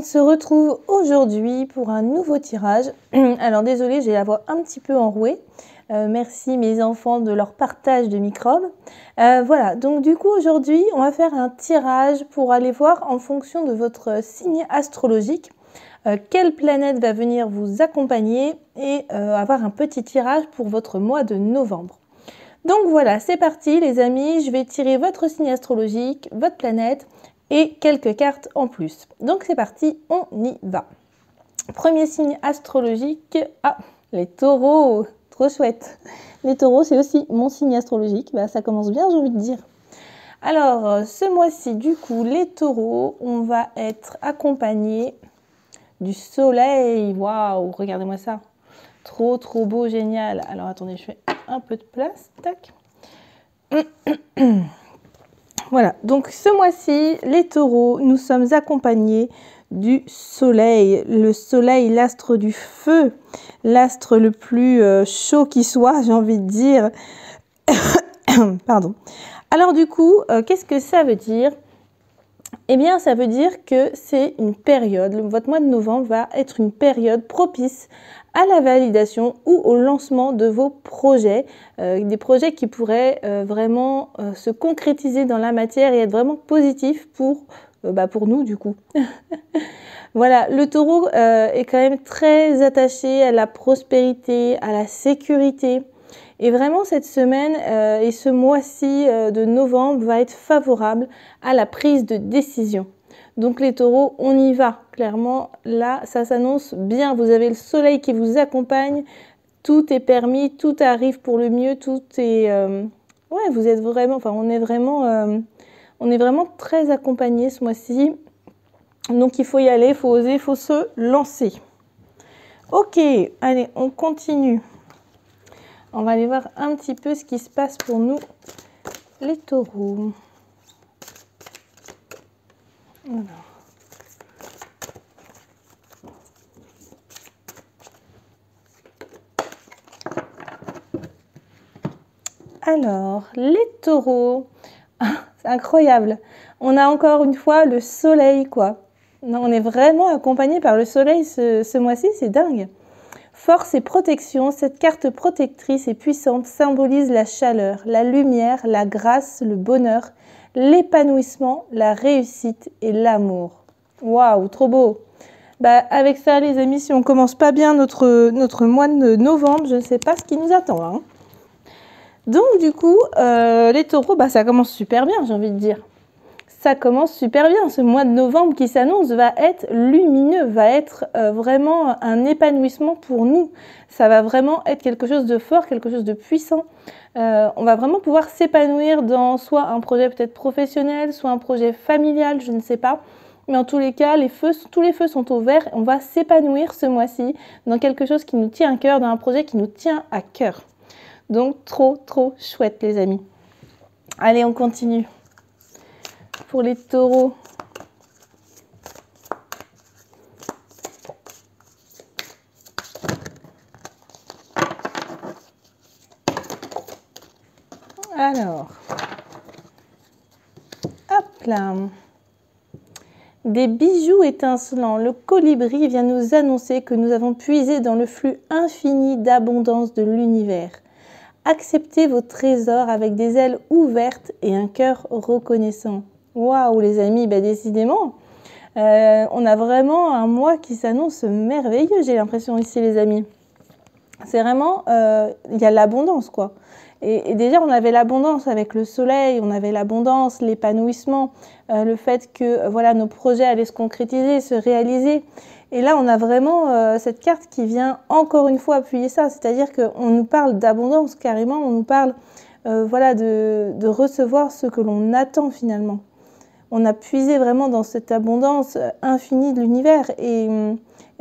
on se retrouve aujourd'hui pour un nouveau tirage. Alors désolée, j'ai la voix un petit peu enrouée. Merci mes enfants de leur partage de microbes. Voilà, donc du coup aujourd'hui, on va faire un tirage pour aller voir en fonction de votre signe astrologique quelle planète va venir vous accompagner et avoir un petit tirage pour votre mois de novembre. Donc voilà, c'est parti les amis, je vais tirer votre signe astrologique, votre planète et quelques cartes en plus. Donc c'est parti, on y va. Premier signe astrologique, les taureaux, trop chouette. Les taureaux, c'est aussi mon signe astrologique, ça commence bien j'ai envie de dire. Alors ce mois-ci du coup, les taureaux, on va être accompagnés du soleil. Waouh, regardez-moi ça. Trop beau, génial. Alors attendez, je fais un peu de place, tac. Voilà, donc ce mois-ci, les taureaux, nous sommes accompagnés du soleil. Le soleil, l'astre du feu, l'astre le plus chaud qui soit, j'ai envie de dire. Pardon. Alors du coup, qu'est-ce que ça veut dire ? Eh bien, ça veut dire que c'est une période, votre mois de novembre va être une période propice à la validation ou au lancement de vos projets, des projets qui pourraient vraiment se concrétiser dans la matière et être vraiment positifs pour nous du coup. Voilà, le taureau est quand même très attaché à la prospérité, à la sécurité. Et vraiment, cette semaine et ce mois-ci de novembre va être favorable à la prise de décision. Donc les taureaux, on y va. Clairement, là, ça s'annonce bien. Vous avez le soleil qui vous accompagne. Tout est permis, tout arrive pour le mieux. Tout est... Ouais, vous êtes vraiment... Enfin, on est vraiment très accompagnés ce mois-ci. Donc il faut y aller, il faut oser, il faut se lancer. Ok, allez, on continue. On va aller voir un petit peu ce qui se passe pour nous, les taureaux. Alors, les taureaux, c'est incroyable. On a encore une fois le soleil, quoi. Non, on est vraiment accompagné par le soleil ce mois-ci, c'est dingue. Force et protection, cette carte protectrice et puissante symbolise la chaleur, la lumière, la grâce, le bonheur, l'épanouissement, la réussite et l'amour. Waouh, trop beau! Avec ça, les amis, si on commence pas bien notre mois de novembre, je ne sais pas ce qui nous attend. Hein. Donc, du coup, les taureaux, ça commence super bien, j'ai envie de dire. Ça commence super bien. Ce mois de novembre qui s'annonce va être lumineux, va être vraiment un épanouissement pour nous. Ça va vraiment être quelque chose de fort, quelque chose de puissant. On va vraiment pouvoir s'épanouir dans soit un projet peut-être professionnel, soit un projet familial, je ne sais pas. Mais en tous les cas, tous les feux sont au vert. On va s'épanouir ce mois-ci dans quelque chose qui nous tient à cœur, dans un projet qui nous tient à cœur. Donc, trop chouette, les amis. Allez, on continue. Pour les taureaux. Alors, hop là. Des bijoux étincelants. Le colibri vient nous annoncer que nous avons puisé dans le flux infini d'abondance de l'univers. Acceptez vos trésors avec des ailes ouvertes et un cœur reconnaissant. Waouh les amis, décidément, on a vraiment un mois qui s'annonce merveilleux, j'ai l'impression ici les amis. C'est vraiment, il y a l'abondance quoi. Et déjà on avait l'abondance avec le soleil, on avait l'abondance, l'épanouissement, le fait que voilà nos projets allaient se concrétiser, se réaliser. Et là on a vraiment cette carte qui vient encore une fois appuyer ça, c'est-à-dire qu'on nous parle d'abondance carrément, on nous parle de recevoir ce que l'on attend finalement. On a puisé vraiment dans cette abondance infinie de l'univers et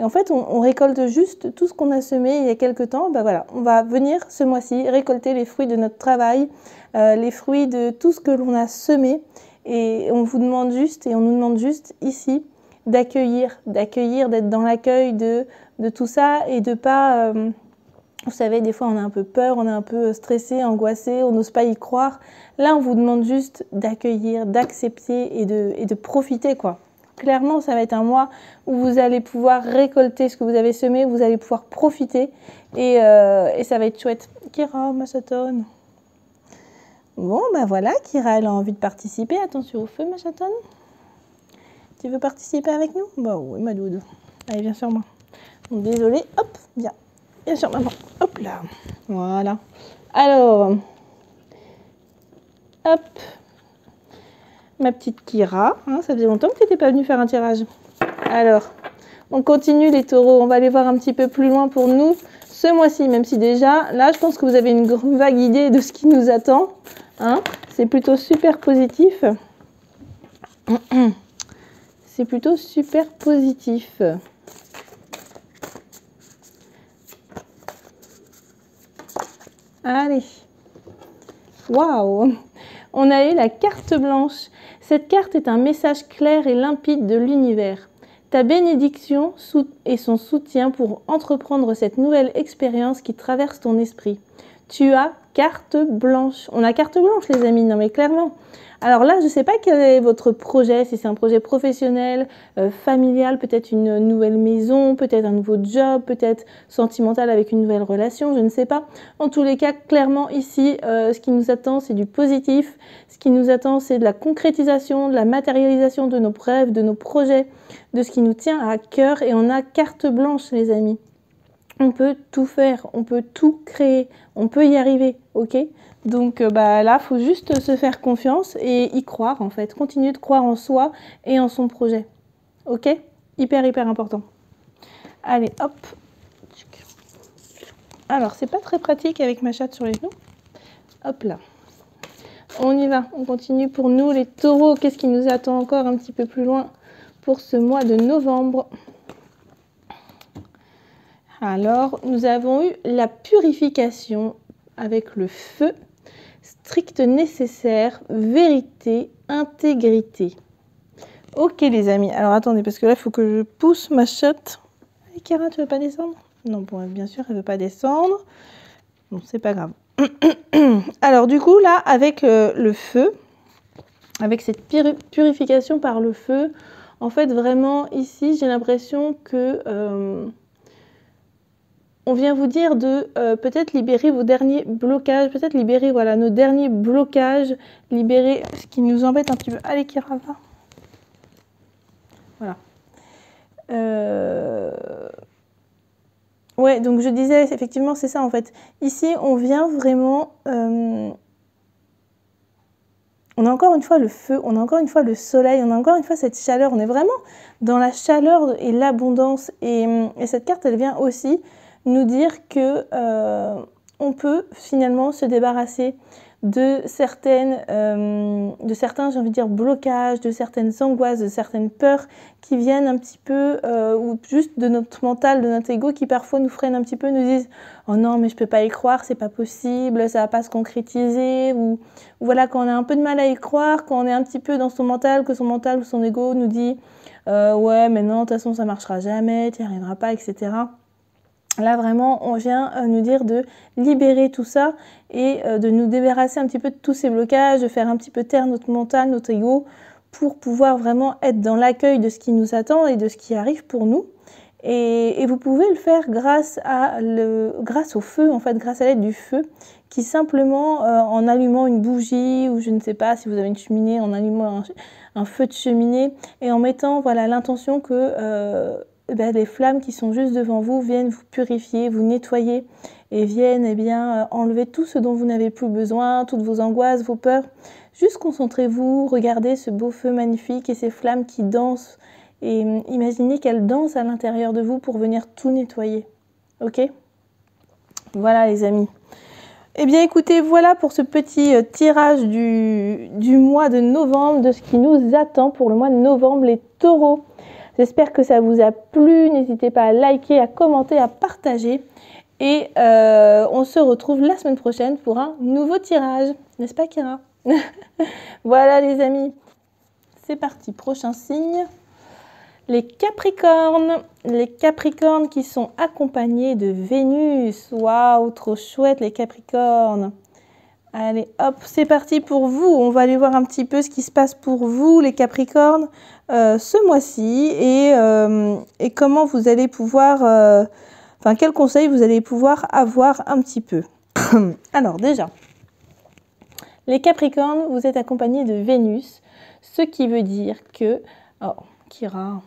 en fait on récolte juste tout ce qu'on a semé il y a quelque temps. On va venir ce mois-ci récolter les fruits de notre travail, les fruits de tout ce que l'on a semé et on nous demande juste ici d'accueillir, d'être dans l'accueil de tout ça et de pas... Vous savez, des fois, on a un peu peur, on est un peu stressé, angoissé, on n'ose pas y croire. Là, on vous demande juste d'accueillir, d'accepter et de profiter, quoi. clairement, ça va être un mois où vous allez pouvoir récolter ce que vous avez semé, où vous allez pouvoir profiter et ça va être chouette. Kira, ma chatonne. Bon, ben voilà, Kira, elle a envie de participer. Attention au feu, ma chatonne. Tu veux participer avec nous? Bah oui, ma doudou. Allez, viens sur moi. Désolée, hop, viens. Viens sur maman. Hop là. Voilà. Alors, hop. Ma petite Kira, hein, ça faisait longtemps que tu n'étais pas venue faire un tirage. Alors, on continue les taureaux. On va aller voir un petit peu plus loin pour nous ce mois-ci, même si déjà, là, je pense que vous avez une vague idée de ce qui nous attend. Hein. C'est plutôt super positif. C'est plutôt super positif. Allez. Waouh! On a eu la carte blanche. Cette carte est un message clair et limpide de l'univers. Ta bénédiction et son soutien pour entreprendre cette nouvelle expérience qui traverse ton esprit. Tu as carte blanche. On a carte blanche, les amis, non mais clairement. Alors là, je ne sais pas quel est votre projet, si c'est un projet professionnel, familial, peut-être une nouvelle maison, peut-être un nouveau job, peut-être sentimental avec une nouvelle relation, je ne sais pas. En tous les cas, clairement ici, ce qui nous attend, c'est du positif. Ce qui nous attend, c'est de la concrétisation, de la matérialisation de nos rêves, de nos projets, de ce qui nous tient à cœur. Et on a carte blanche, les amis. On peut tout faire, on peut tout créer, on peut y arriver, ok? Donc là, il faut juste se faire confiance et y croire en fait. Continuer de croire en soi et en son projet. Ok? Hyper, hyper important. Allez, hop. Alors, c'est pas très pratique avec ma chatte sur les genoux. Hop là. On y va, on continue pour nous les taureaux. Qu'est-ce qui nous attend encore un petit peu plus loin pour ce mois de novembre? Alors, nous avons eu la purification avec le feu. Strict nécessaire, vérité, intégrité. Ok les amis, alors attendez, parce que là il faut que je pousse ma chatte. Hey, Kira, tu veux pas descendre? Non, bon, bien sûr, elle veut pas descendre. Bon, c'est pas grave. Alors du coup, là, avec le feu, avec cette purification par le feu, en fait, vraiment, ici, j'ai l'impression que... on vient vous dire de peut-être libérer vos derniers blocages, peut-être libérer voilà, nos derniers blocages, libérer ce qui nous embête un petit peu. Allez Kira, va. Voilà. Ouais, donc je disais, effectivement, c'est ça en fait. Ici, on vient vraiment... on a encore une fois le feu, on a encore une fois le soleil, on a encore une fois cette chaleur. On est vraiment dans la chaleur et l'abondance. Et cette carte, elle vient aussi nous dire que on peut finalement se débarrasser de certains, j'ai envie de dire, blocages, de certaines angoisses, de certaines peurs qui viennent un petit peu, ou juste de notre mental, de notre ego, qui parfois nous freinent un petit peu, nous disent « Oh non, mais je peux pas y croire, c'est pas possible, ça va pas se concrétiser », ou voilà, quand on a un peu de mal à y croire, quand on est un petit peu dans son mental, que son mental ou son ego nous dit « Ouais, mais non, de toute façon, ça marchera jamais, tu n'y arriveras pas, etc. » Là, vraiment, on vient nous dire de libérer tout ça et de nous débarrasser un petit peu de tous ces blocages, de faire un petit peu taire notre mental, notre ego, pour pouvoir vraiment être dans l'accueil de ce qui nous attend et de ce qui arrive pour nous. Et vous pouvez le faire grâce au feu, en fait, grâce à l'aide du feu, qui simplement, en allumant une bougie, ou je ne sais pas si vous avez une cheminée, en allumant un feu de cheminée, et en mettant voilà, l'intention que... les flammes qui sont juste devant vous viennent vous purifier, vous nettoyer et viennent enlever tout ce dont vous n'avez plus besoin, toutes vos angoisses, vos peurs. Juste concentrez-vous, regardez ce beau feu magnifique et ces flammes qui dansent et imaginez qu'elles dansent à l'intérieur de vous pour venir tout nettoyer. Ok? Voilà les amis. Eh bien écoutez, voilà pour ce petit tirage du mois de novembre, de ce qui nous attend pour le mois de novembre, les taureaux. J'espère que ça vous a plu. N'hésitez pas à liker, à commenter, à partager. Et on se retrouve la semaine prochaine pour un nouveau tirage. N'est-ce pas, Kira? Voilà, les amis. C'est parti. Prochain signe. Les Capricornes. Les Capricornes qui sont accompagnés de Vénus. Waouh, trop chouette, les Capricornes. Allez, hop, c'est parti pour vous. On va aller voir un petit peu ce qui se passe pour vous, les Capricornes, ce mois-ci et comment vous allez pouvoir, enfin, quels conseils vous allez pouvoir avoir un petit peu. Alors, déjà, les Capricornes, vous êtes accompagnés de Vénus, ce qui veut dire que... Oh, Kira...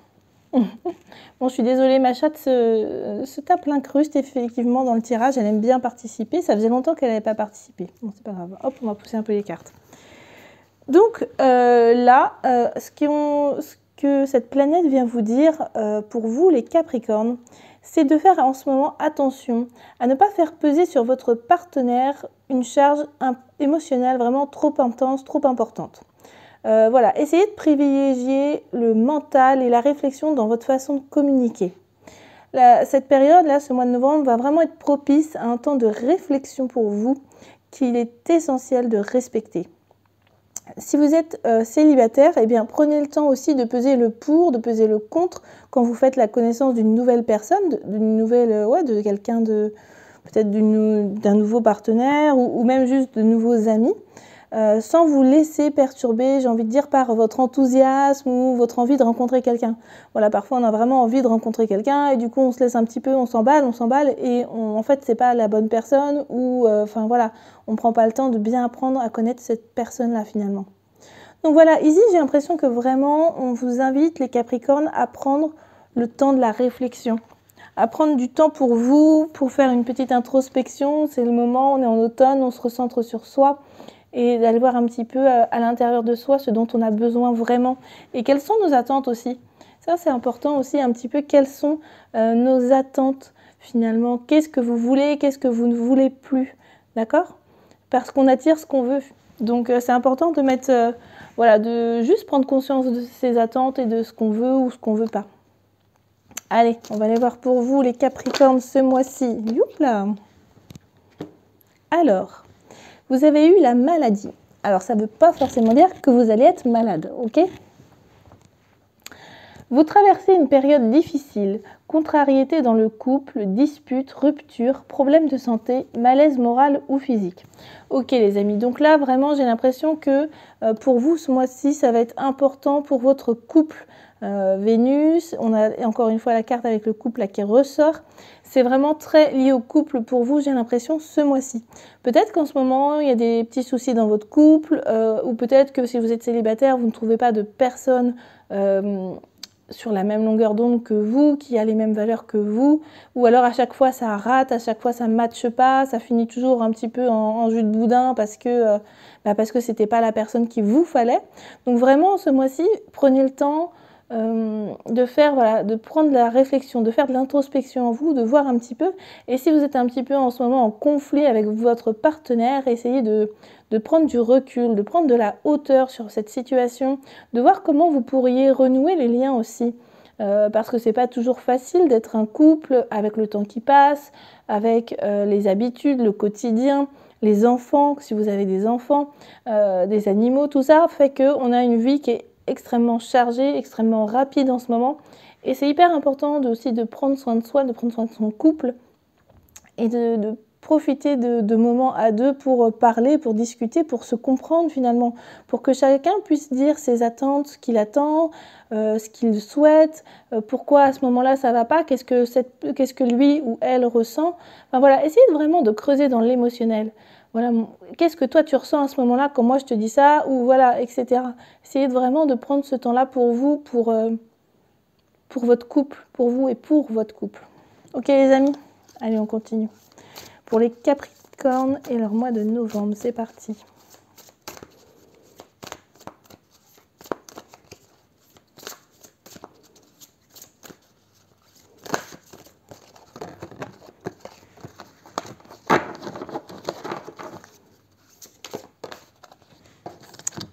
Bon, je suis désolée, ma chatte se tape l'incruste effectivement dans le tirage. Elle aime bien participer. Ça faisait longtemps qu'elle n'avait pas participé. Bon, c'est pas grave. Hop, on va pousser un peu les cartes. Donc là, ce que cette planète vient vous dire pour vous, les Capricornes, c'est de faire en ce moment attention à ne pas faire peser sur votre partenaire une charge émotionnelle vraiment trop intense, trop importante. Voilà, essayez de privilégier le mental et la réflexion dans votre façon de communiquer. Cette période-là, ce mois de novembre, va vraiment être propice à un temps de réflexion pour vous qu'il est essentiel de respecter. Si vous êtes célibataire, eh bien, prenez le temps aussi de peser le pour, de peser le contre quand vous faites la connaissance d'une nouvelle personne, d'une nouvelle, de quelqu'un de peut-être d'un nouveau partenaire ou même juste de nouveaux amis. Sans vous laisser perturber, j'ai envie de dire, par votre enthousiasme ou votre envie de rencontrer quelqu'un. Voilà, parfois on a vraiment envie de rencontrer quelqu'un et du coup on se laisse un petit peu, on s'emballe et en fait c'est pas la bonne personne ou enfin voilà, on prend pas le temps de bien apprendre à connaître cette personne-là finalement. Donc voilà, ici j'ai l'impression que vraiment on vous invite les Capricornes à prendre le temps de la réflexion, à prendre du temps pour vous, pour faire une petite introspection. C'est le moment, on est en automne, on se recentre sur soi. Et d'aller voir un petit peu à l'intérieur de soi ce dont on a besoin vraiment. Et quelles sont nos attentes aussi. Ça, c'est important aussi un petit peu. Quelles sont nos attentes finalement. Qu'est-ce que vous voulez, qu'est-ce que vous ne voulez plus. D'accord? Parce qu'on attire ce qu'on veut. Donc, c'est important de mettre, voilà, de juste prendre conscience de ses attentes et de ce qu'on veut ou ce qu'on ne veut pas. Allez, on va aller voir pour vous les Capricornes ce mois-ci. Youpla! Alors... Vous avez eu la maladie. Alors, ça ne veut pas forcément dire que vous allez être malade, ok? Vous traversez une période difficile, contrariété dans le couple, dispute, rupture, problème de santé, malaise moral ou physique. Ok les amis, donc là vraiment j'ai l'impression que pour vous ce mois-ci ça va être important pour votre couple. Vénus, on a encore une fois la carte avec le couple là qui ressort. C'est vraiment très lié au couple pour vous, j'ai l'impression, ce mois-ci. Peut-être qu'en ce moment, il y a des petits soucis dans votre couple, ou peut-être que si vous êtes célibataire, vous ne trouvez pas de personne sur la même longueur d'onde que vous, qui a les mêmes valeurs que vous, ou alors à chaque fois ça rate, à chaque fois ça ne matche pas, ça finit toujours un petit peu en jus de boudin parce que c'était pas la personne qu'il vous fallait. Donc vraiment ce mois-ci, prenez le temps de faire, voilà, de prendre de la réflexion, de faire de l'introspection en vous, de voir un petit peu. Et si vous êtes un petit peu en ce moment en conflit avec votre partenaire, essayez de prendre du recul, de prendre de la hauteur sur cette situation, de voir comment vous pourriez renouer les liens aussi. Parce que c'est pas toujours facile d'être un couple avec le temps qui passe, avec les habitudes, le quotidien, les enfants, si vous avez des enfants, des animaux, tout ça fait qu'on a une vie qui est extrêmement chargée, extrêmement rapide en ce moment. Et c'est hyper important aussi de prendre soin de soi, de prendre soin de son couple et de profiter de moments à deux pour parler, pour discuter, pour se comprendre finalement, pour que chacun puisse dire ses attentes, ce qu'il attend, ce qu'il souhaite, pourquoi à ce moment-là ça va pas, qu'est-ce que lui ou elle ressent. Enfin voilà, essayez vraiment de creuser dans l'émotionnel. Voilà, qu'est-ce que toi tu ressens à ce moment-là quand moi je te dis ça, ou voilà, etc. Essayez vraiment de prendre ce temps-là pour vous, pour votre couple, pour vous et pour votre couple. Ok les amis? Allez, on continue. Pour les Capricornes et leur mois de novembre, c'est parti.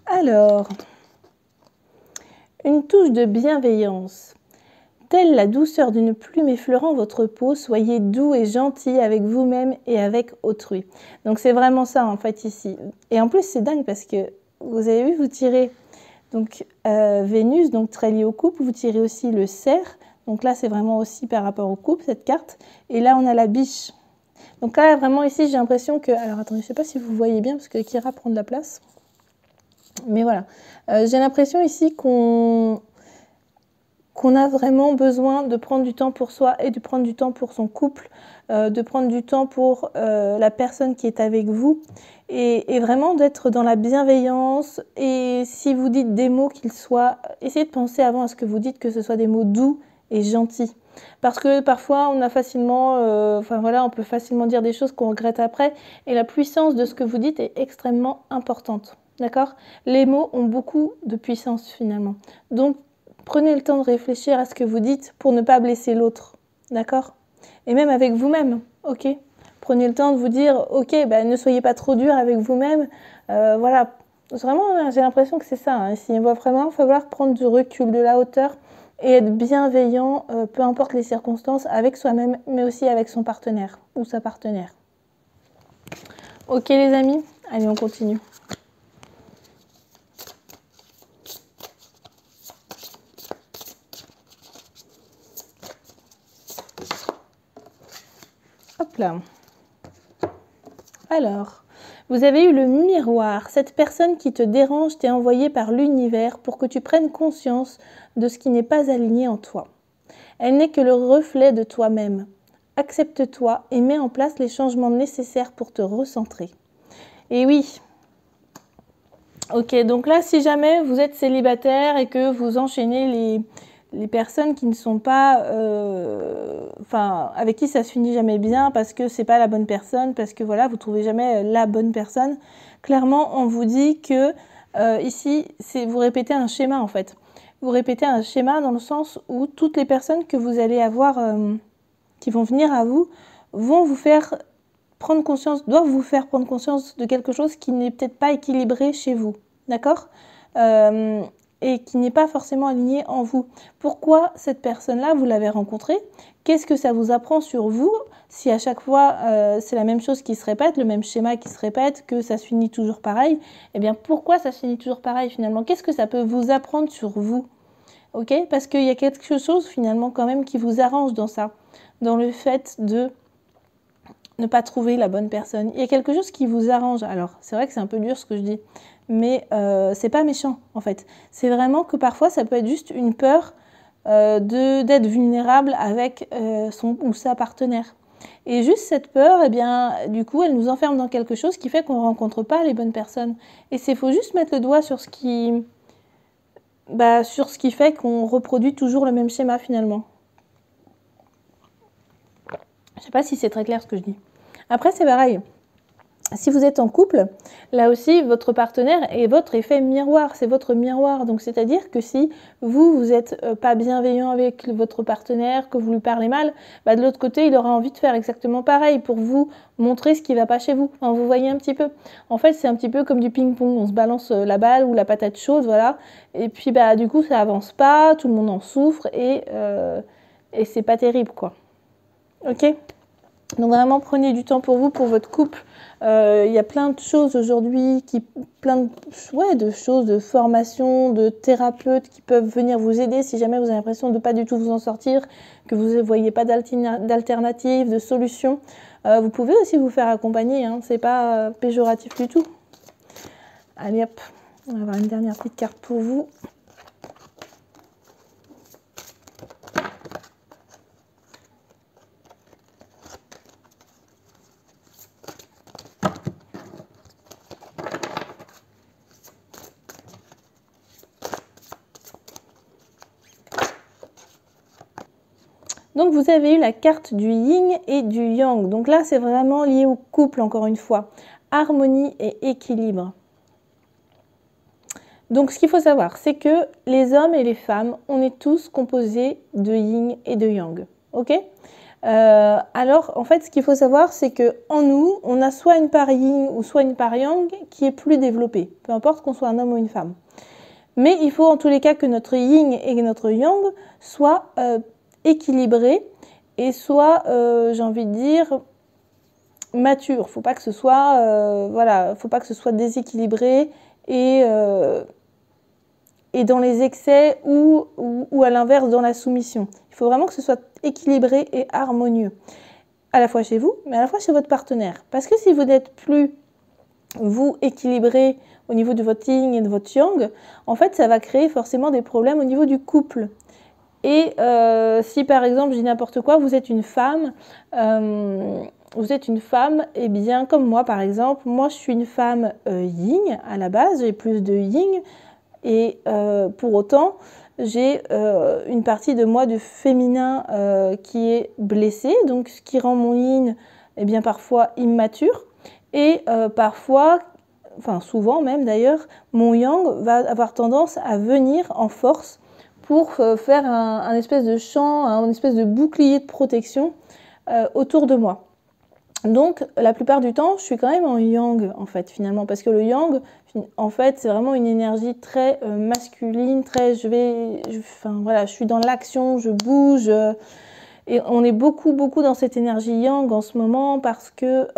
Alors, une touche de bienveillance. Telle la douceur d'une plume effleurant votre peau, soyez doux et gentil avec vous-même et avec autrui. Donc c'est vraiment ça en fait ici. Et en plus c'est dingue parce que vous avez vu, vous tirez donc Vénus, donc très lié au couple, vous tirez aussi le cerf. Donc là c'est vraiment aussi par rapport au couple cette carte. Et là on a la biche. Donc là, vraiment ici, j'ai l'impression que... Alors attendez, je ne sais pas si vous voyez bien, parce que Kira prend de la place. Mais voilà. J'ai l'impression ici qu'on a vraiment besoin de prendre du temps pour soi et de prendre du temps pour son couple, de prendre du temps pour la personne qui est avec vous et vraiment d'être dans la bienveillance. Et si vous dites des mots qu'ils soient... Essayez de penser avant à ce que vous dites, que ce soit des mots doux et gentils. Parce que parfois, on a facilement... on peut facilement dire des choses qu'on regrette après. Et la puissance de ce que vous dites est extrêmement importante. D'accord? Les mots ont beaucoup de puissance finalement. Donc, prenez le temps de réfléchir à ce que vous dites pour ne pas blesser l'autre. D'accord? Et même avec vous-même, ok? Prenez le temps de vous dire, ok, ne soyez pas trop dur avec vous-même. Voilà, vraiment, j'ai l'impression que c'est ça. Hein. Il va vraiment falloir prendre du recul, de la hauteur et être bienveillant, peu importe les circonstances, avec soi-même, mais aussi avec son partenaire ou sa partenaire. Ok les amis? Allez, on continue. Hop là. Alors, vous avez eu le miroir. Cette personne qui te dérange t'est envoyée par l'univers pour que tu prennes conscience de ce qui n'est pas aligné en toi. Elle n'est que le reflet de toi-même. Accepte-toi et mets en place les changements nécessaires pour te recentrer. Et oui. Ok, donc là, si jamais vous êtes célibataire et que vous enchaînez les personnes qui ne sont pas, avec qui ça se finit jamais bien parce que c'est pas la bonne personne, parce que voilà, vous trouvez jamais la bonne personne. Clairement, on vous dit que ici, vous répétez un schéma en fait. Vous répétez un schéma dans le sens où toutes les personnes que vous allez avoir, qui vont venir à vous, vont vous faire prendre conscience, doivent vous faire prendre conscience de quelque chose qui n'est peut-être pas équilibré chez vous, d'accord? Et qui n'est pas forcément aligné en vous. Pourquoi cette personne-là, vous l'avez rencontrée? Qu'est-ce que ça vous apprend sur vous? Si à chaque fois, c'est la même chose qui se répète, le même schéma qui se répète, que ça se finit toujours pareil, eh bien, pourquoi ça se finit toujours pareil finalement? Qu'est-ce que ça peut vous apprendre sur vous? Ok? Parce qu'il y a quelque chose finalement quand même qui vous arrange dans ça, dans le fait de ne pas trouver la bonne personne. Il y a quelque chose qui vous arrange. Alors, c'est vrai que c'est un peu dur ce que je dis, mais c'est pas méchant en fait. C'est vraiment que parfois ça peut être juste une peur d'être vulnérable avec son ou sa partenaire. Et juste cette peur, eh bien, du coup, elle nous enferme dans quelque chose qui fait qu'on ne rencontre pas les bonnes personnes. Et il faut juste mettre le doigt sur ce qui fait qu'on reproduit toujours le même schéma finalement. Je ne sais pas si c'est très clair ce que je dis. Après, c'est pareil. Si vous êtes en couple, là aussi, votre partenaire est votre effet miroir, c'est votre miroir. Donc, c'est-à-dire que si vous n'êtes pas bienveillant avec votre partenaire, que vous lui parlez mal, de l'autre côté, il aura envie de faire exactement pareil pour vous montrer ce qui ne va pas chez vous. Enfin, vous voyez un petit peu. En fait, c'est un petit peu comme du ping-pong. On se balance la balle ou la patate chaude, voilà. Et puis, du coup, ça avance pas, tout le monde en souffre et c'est pas terrible, quoi. Ok ? Donc vraiment prenez du temps pour vous, pour votre couple. Il y a plein de choses aujourd'hui, de choses, de formation, de thérapeutes qui peuvent venir vous aider si jamais vous avez l'impression de ne pas du tout vous en sortir, que vous ne voyez pas d'alternative, de solution. Vous pouvez aussi vous faire accompagner, hein, c'est pas péjoratif du tout. Allez hop, on va avoir une dernière petite carte pour vous. Donc vous avez eu la carte du yin et du yang. Donc là, c'est vraiment lié au couple, encore une fois. Harmonie et équilibre. Donc ce qu'il faut savoir, c'est que les hommes et les femmes, on est tous composés de yin et de yang. Ok ? Alors, en fait, ce qu'il faut savoir, c'est qu'en nous, on a soit une part yin ou soit une part yang qui est plus développée. Peu importe qu'on soit un homme ou une femme. Mais il faut en tous les cas que notre yin et notre yang soient équilibré et soit, j'ai envie de dire, mature. Faut pas que ce soit, faut pas que ce soit déséquilibré et dans les excès ou à l'inverse dans la soumission. Il faut vraiment que ce soit équilibré et harmonieux. à la fois chez vous, mais à la fois chez votre partenaire. Parce que si vous n'êtes plus, vous, équilibré au niveau de votre yin et de votre yang, en fait, ça va créer forcément des problèmes au niveau du couple. Et si par exemple, je dis n'importe quoi, vous êtes une femme, et bien comme moi par exemple, moi je suis une femme yin à la base, j'ai plus de yin, et pour autant, j'ai une partie de moi de féminin qui est blessée, donc ce qui rend mon yin eh bien, parfois immature, et parfois, enfin souvent même d'ailleurs, mon yang va avoir tendance à venir en force pour faire un espèce de champ, un espèce de bouclier de protection autour de moi. Donc, la plupart du temps, je suis quand même en yang, en fait, finalement, parce que le yang, en fait, c'est vraiment une énergie très masculine, très, voilà, je suis dans l'action, je bouge, et on est beaucoup dans cette énergie yang en ce moment parce que,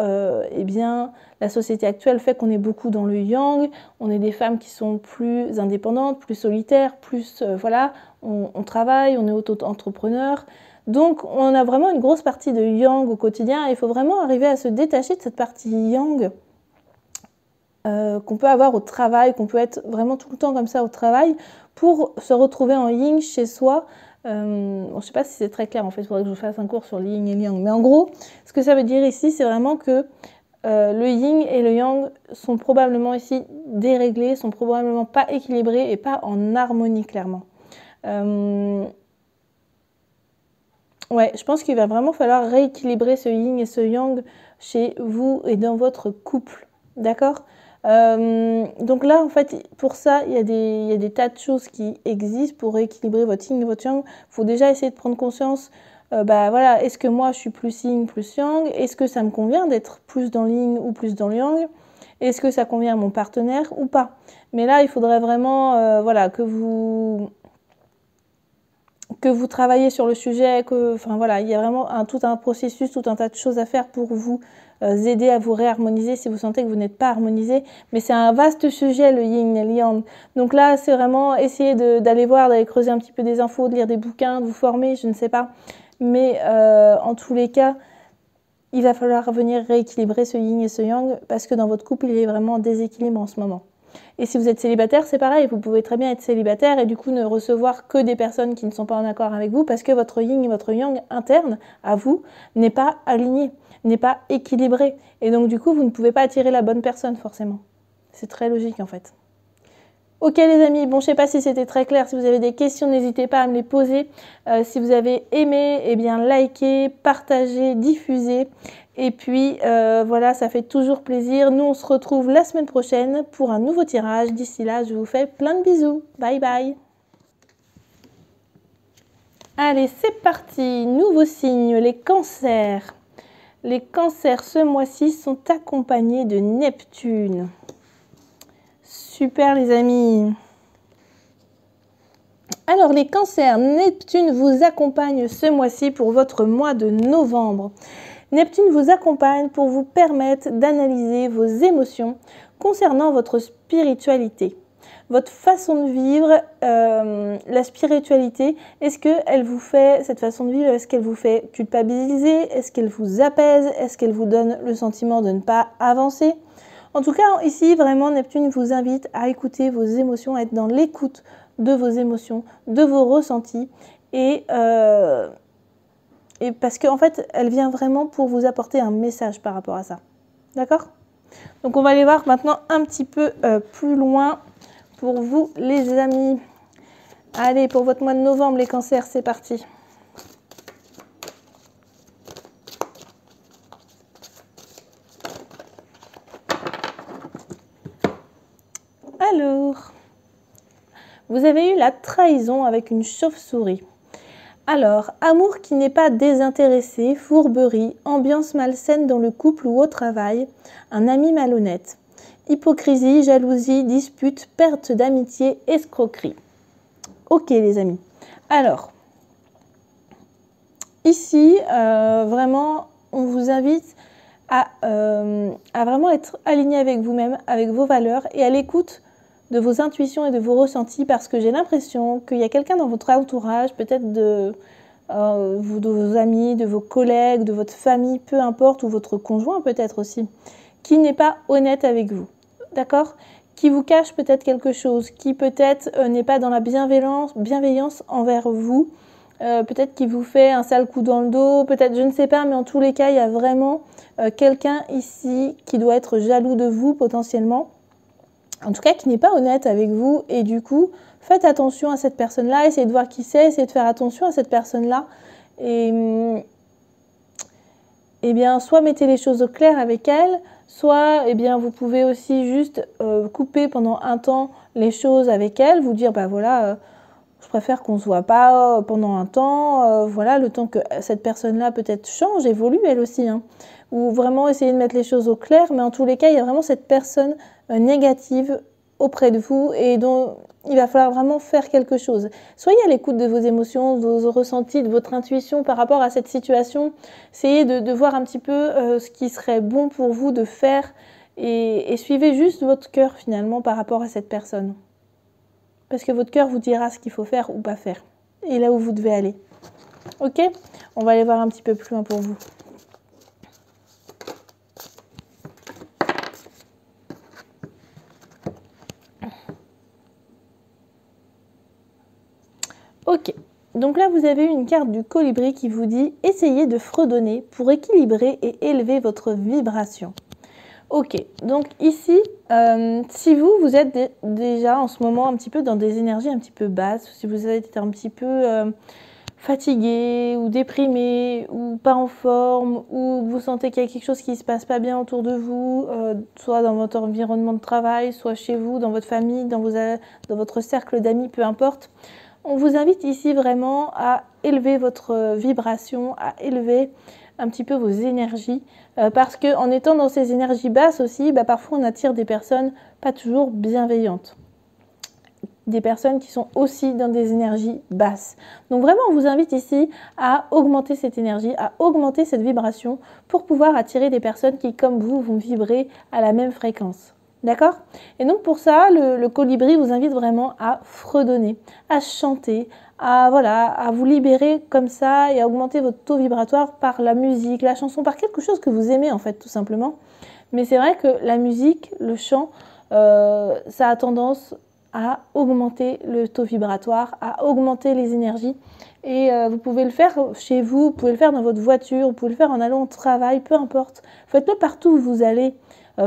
eh bien, la société actuelle fait qu'on est beaucoup dans le yang, on est des femmes qui sont plus indépendantes, plus solitaires, plus, voilà, on travaille, on est auto-entrepreneur. Donc, on a vraiment une grosse partie de yang au quotidien et il faut vraiment arriver à se détacher de cette partie yang qu'on peut avoir au travail, qu'on peut être vraiment tout le temps comme ça au travail pour se retrouver en yin chez soi. Bon, je ne sais pas si c'est très clair, en fait, il faudrait que je vous fasse un cours sur le yin et le yang. Mais en gros, ce que ça veut dire ici, c'est vraiment que le yin et le yang sont probablement ici déréglés, sont probablement pas équilibrés et pas en harmonie, clairement. Ouais, je pense qu'il va vraiment falloir rééquilibrer ce yin et ce yang chez vous et dans votre couple, d'accord? Donc là, en fait, pour ça, il y a des tas de choses qui existent pour rééquilibrer votre yin et votre yang. Il faut déjà essayer de prendre conscience, bah voilà, est-ce que moi je suis plus yin, plus yang? Est-ce que ça me convient d'être plus dans le yin ou plus dans le yang? Est-ce que ça convient à mon partenaire ou pas? Mais là, il faudrait vraiment, voilà, que vous travaillez sur le sujet, enfin voilà, il y a vraiment tout un processus, tout un tas de choses à faire pour vous aider à vous réharmoniser si vous sentez que vous n'êtes pas harmonisé. Mais c'est un vaste sujet, le yin et le yang. Donc là, c'est vraiment essayer d'aller voir, d'aller creuser un petit peu des infos, de lire des bouquins, de vous former, je ne sais pas. Mais en tous les cas, il va falloir venir rééquilibrer ce yin et ce yang parce que dans votre couple, il est vraiment en déséquilibre en ce moment. Et si vous êtes célibataire, c'est pareil, vous pouvez très bien être célibataire et du coup ne recevoir que des personnes qui ne sont pas en accord avec vous parce que votre yin et votre yang interne à vous n'est pas aligné, n'est pas équilibré. Et donc du coup, vous ne pouvez pas attirer la bonne personne forcément. C'est très logique en fait. Ok les amis, bon je sais pas si c'était très clair, si vous avez des questions, n'hésitez pas à me les poser. Si vous avez aimé, eh bien likez, partagez, diffusez. Et puis voilà, ça fait toujours plaisir. Nous on se retrouve la semaine prochaine pour un nouveau tirage. D'ici là, je vous fais plein de bisous. Bye bye. Allez, c'est parti. Nouveau signe, les cancers. Les cancers ce mois-ci sont accompagnés de Neptune. Super les amis. Alors les cancers, Neptune vous accompagne ce mois-ci pour votre mois de novembre. Neptune vous accompagne pour vous permettre d'analyser vos émotions concernant votre spiritualité. Votre façon de vivre, la spiritualité, est-ce qu'elle vous fait, cette façon de vivre, est-ce qu'elle vous fait culpabiliser? Est-ce qu'elle vous apaise? Est-ce qu'elle vous donne le sentiment de ne pas avancer? En tout cas, ici, vraiment, Neptune vous invite à écouter vos émotions, à être dans l'écoute de vos émotions, de vos ressentis. Et parce qu'en fait, elle vient vraiment pour vous apporter un message par rapport à ça. D'accord? Donc, on va aller voir maintenant un petit peu plus loin pour vous, les amis. Allez, pour votre mois de novembre, les cancers, c'est parti. Alors, vous avez eu la trahison avec une chauve-souris. Alors, amour qui n'est pas désintéressé, fourberie, ambiance malsaine dans le couple ou au travail, un ami malhonnête, hypocrisie, jalousie, dispute, perte d'amitié, escroquerie. Ok les amis. Alors, ici, vraiment, on vous invite à vraiment être aligné avec vous-même, avec vos valeurs et à l'écoute de vos intuitions et de vos ressentis parce que j'ai l'impression qu'il y a quelqu'un dans votre entourage, peut-être de vos amis, de vos collègues, de votre famille, peu importe, ou votre conjoint peut-être aussi, qui n'est pas honnête avec vous, d'accord? Qui vous cache peut-être quelque chose, qui peut-être n'est pas dans la bienveillance envers vous, peut-être qu'il vous fait un sale coup dans le dos, peut-être, je ne sais pas, mais en tous les cas, il y a vraiment quelqu'un ici qui doit être jaloux de vous potentiellement, en tout cas qui n'est pas honnête avec vous, et du coup, faites attention à cette personne-là, essayez de voir qui c'est, essayez de faire attention à cette personne-là, et bien, soit mettez les choses au clair avec elle, soit eh bien, vous pouvez aussi juste couper pendant un temps les choses avec elle, vous dire, bah voilà, je préfère qu'on ne se voit pas pendant un temps, voilà, le temps que cette personne-là peut-être change, évolue elle aussi, hein. Ou vraiment essayer de mettre les choses au clair, mais en tous les cas, il y a vraiment cette personne négative auprès de vous et dont il va falloir vraiment faire quelque chose. Soyez à l'écoute de vos émotions, de vos ressentis, de votre intuition par rapport à cette situation. Essayez de voir un petit peu ce qui serait bon pour vous de faire et suivez juste votre cœur finalement par rapport à cette personne. Parce que votre cœur vous dira ce qu'il faut faire ou pas faire. Et là où vous devez aller. Ok? On va aller voir un petit peu plus loin pour vous. Ok. Donc là, vous avez une carte du colibri qui vous dit « Essayez de fredonner pour équilibrer et élever votre vibration ». Ok, donc ici, si vous êtes déjà en ce moment un petit peu dans des énergies un petit peu basses, si vous êtes un petit peu fatigué ou déprimé ou pas en forme, ou vous sentez qu'il y a quelque chose qui ne se passe pas bien autour de vous, soit dans votre environnement de travail, soit chez vous, dans votre famille, dans votre cercle d'amis, peu importe, on vous invite ici vraiment à élever votre vibration, à élever un petit peu vos énergies, parce qu'en étant dans ces énergies basses aussi, parfois on attire des personnes pas toujours bienveillantes. Des personnes qui sont aussi dans des énergies basses. Donc vraiment, on vous invite ici à augmenter cette énergie, à augmenter cette vibration pour pouvoir attirer des personnes qui, comme vous, vont vibrer à la même fréquence. D'accord? Et donc pour ça, le colibri vous invite vraiment à fredonner, à chanter, à vous libérer comme ça et à augmenter votre taux vibratoire par la musique, la chanson, par quelque chose que vous aimez en fait tout simplement. Mais c'est vrai que la musique, le chant, ça a tendance à augmenter le taux vibratoire, à augmenter les énergies. Et vous pouvez le faire chez vous, vous pouvez le faire dans votre voiture, vous pouvez le faire en allant au travail, peu importe. Faites-le partout où vous allez,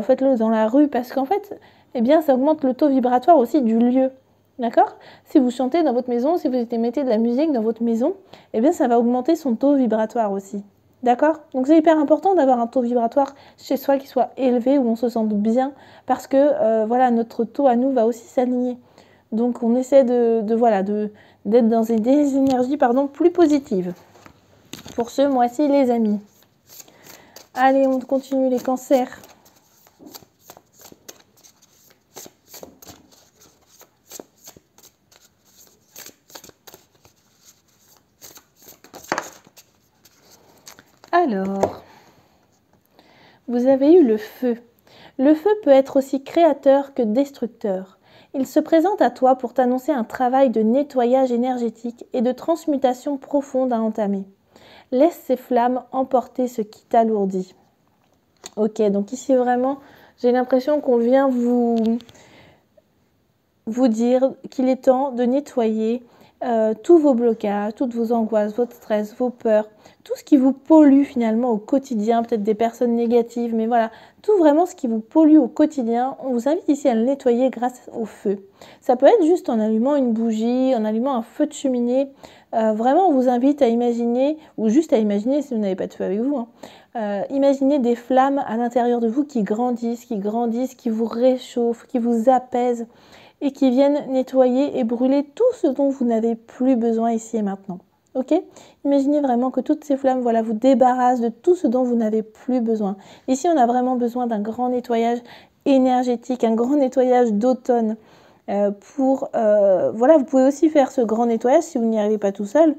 faites-le dans la rue, parce qu'en fait, eh bien, ça augmente le taux vibratoire aussi du lieu. D'accord? Si vous chantez dans votre maison, si vous mettez de la musique dans votre maison, eh bien, ça va augmenter son taux vibratoire aussi. D'accord? Donc c'est hyper important d'avoir un taux vibratoire chez soi qui soit élevé, où on se sente bien, parce que voilà, notre taux à nous va aussi s'aligner. Donc on essaie d'être dans des énergies plus positives. Pour ce mois-ci, les amis. Allez, on continue les cancers. Alors, vous avez eu le feu. Le feu peut être aussi créateur que destructeur. Il se présente à toi pour t'annoncer un travail de nettoyage énergétique et de transmutation profonde à entamer. Laisse ces flammes emporter ce qui t'alourdit. Ok, donc ici vraiment, j'ai l'impression qu'on vient vous dire qu'il est temps de nettoyer tous vos blocages, toutes vos angoisses, votre stress, vos peurs, tout ce qui vous pollue finalement au quotidien, peut-être des personnes négatives, mais voilà, tout vraiment ce qui vous pollue au quotidien, on vous invite ici à le nettoyer grâce au feu. Ça peut être juste en allumant une bougie, en allumant un feu de cheminée. Vraiment, on vous invite à imaginer, ou juste à imaginer si vous n'avez pas de feu avec vous, imaginez des flammes à l'intérieur de vous qui grandissent, qui vous réchauffent, qui vous apaisent, et qui viennent nettoyer et brûler tout ce dont vous n'avez plus besoin ici et maintenant. Ok? Imaginez vraiment que toutes ces flammes vous débarrassent de tout ce dont vous n'avez plus besoin. Ici, on a vraiment besoin d'un grand nettoyage énergétique, un grand nettoyage d'automne. Vous pouvez aussi faire ce grand nettoyage si vous n'y arrivez pas tout seul.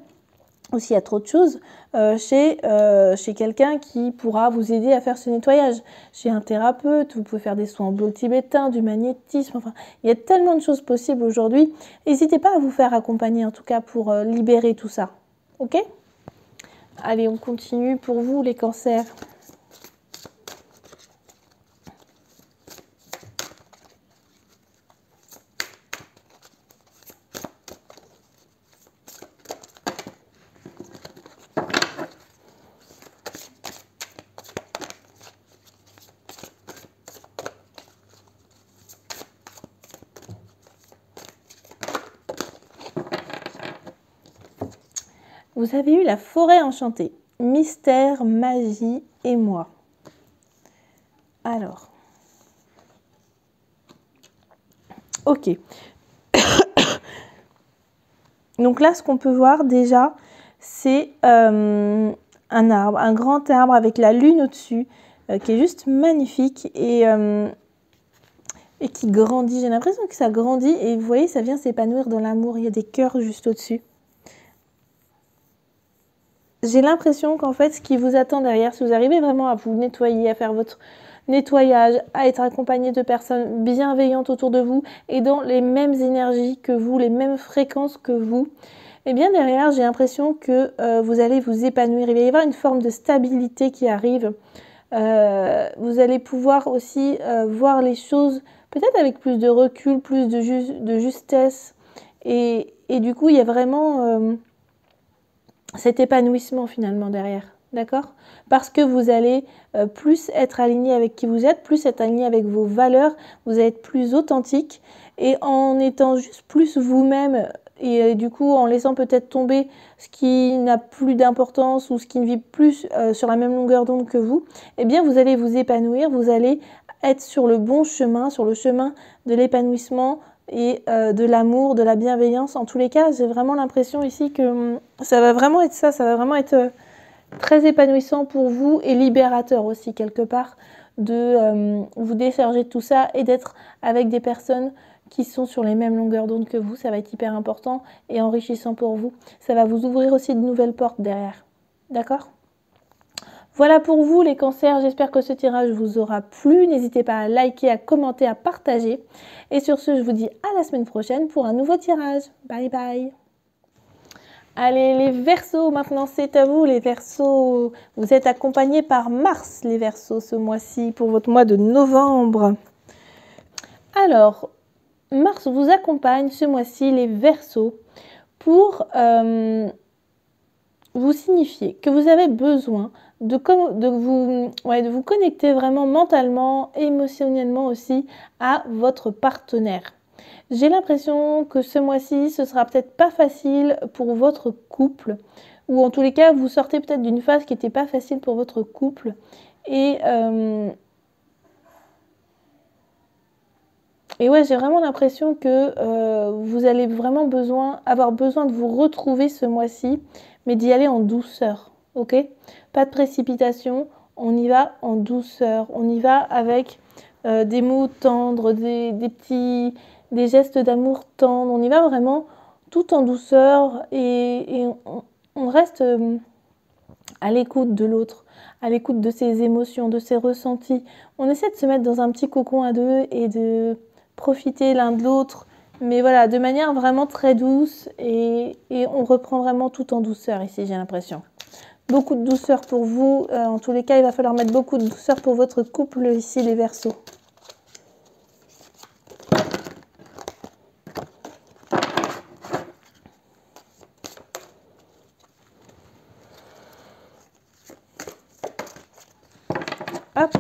Ou s'il y a trop de choses, chez quelqu'un qui pourra vous aider à faire ce nettoyage. Chez un thérapeute, vous pouvez faire des soins en bloc tibétain, du magnétisme, enfin, il y a tellement de choses possibles aujourd'hui. N'hésitez pas à vous faire accompagner en tout cas pour libérer tout ça. Ok ? Allez, on continue pour vous les cancers. Vous avez eu la forêt enchantée, mystère, magie et moi. Alors, ok. Donc là, ce qu'on peut voir déjà, c'est un arbre, un grand arbre avec la lune au-dessus, qui est juste magnifique et qui grandit. J'ai l'impression que ça grandit et vous voyez, ça vient s'épanouir dans l'amour. Il y a des cœurs juste au-dessus. J'ai l'impression qu'en fait, ce qui vous attend derrière, si vous arrivez vraiment à vous nettoyer, à faire votre nettoyage, à être accompagné de personnes bienveillantes autour de vous et dans les mêmes énergies que vous, les mêmes fréquences que vous, et bien derrière, j'ai l'impression que vous allez vous épanouir. Il va y avoir une forme de stabilité qui arrive. Vous allez pouvoir aussi voir les choses peut-être avec plus de recul, plus de justesse. Et du coup, il y a vraiment cet épanouissement finalement derrière. D'accord? Parce que vous allez plus être aligné avec qui vous êtes, plus être aligné avec vos valeurs, vous allez être plus authentique. Et en étant juste plus vous-même, et du coup en laissant peut-être tomber ce qui n'a plus d'importance ou ce qui ne vit plus sur la même longueur d'onde que vous, eh bien vous allez vous épanouir, vous allez être sur le bon chemin, sur le chemin de l'épanouissement et de l'amour, de la bienveillance. En tous les cas, j'ai vraiment l'impression ici que ça va vraiment être ça, ça va vraiment être très épanouissant pour vous et libérateur aussi quelque part de vous décharger de tout ça et d'être avec des personnes qui sont sur les mêmes longueurs d'onde que vous. Ça va être hyper important et enrichissant pour vous. Ça va vous ouvrir aussi de nouvelles portes derrière. D'accord ? Voilà pour vous les cancers, j'espère que ce tirage vous aura plu. N'hésitez pas à liker, à commenter, à partager. Et sur ce, je vous dis à la semaine prochaine pour un nouveau tirage. Bye bye. Allez les Verseaux, maintenant c'est à vous les Verseaux. Vous êtes accompagnés par Mars les Verseaux ce mois-ci pour votre mois de novembre. Alors, Mars vous accompagne ce mois-ci les Verseaux pour vous signifier que vous avez besoin de vous connecter vraiment mentalement, émotionnellement aussi à votre partenaire. J'ai l'impression que ce mois-ci, ce sera peut-être pas facile pour votre couple, ou en tous les cas, vous sortez peut-être d'une phase qui n'était pas facile pour votre couple. Et ouais, j'ai vraiment l'impression que vous allez vraiment avoir besoin de vous retrouver ce mois-ci, mais d'y aller en douceur, ok ? Pas de précipitation, on y va en douceur, on y va avec des mots tendres, des gestes d'amour tendres, on y va vraiment tout en douceur et on reste à l'écoute de l'autre, à l'écoute de ses émotions, de ses ressentis. On essaie de se mettre dans un petit cocon à deux et de profiter l'un de l'autre, mais voilà, de manière vraiment très douce et on reprend vraiment tout en douceur ici, j'ai l'impression. Beaucoup de douceur pour vous, en tous les cas, il va falloir mettre beaucoup de douceur pour votre couple ici, les Verseaux. Hop.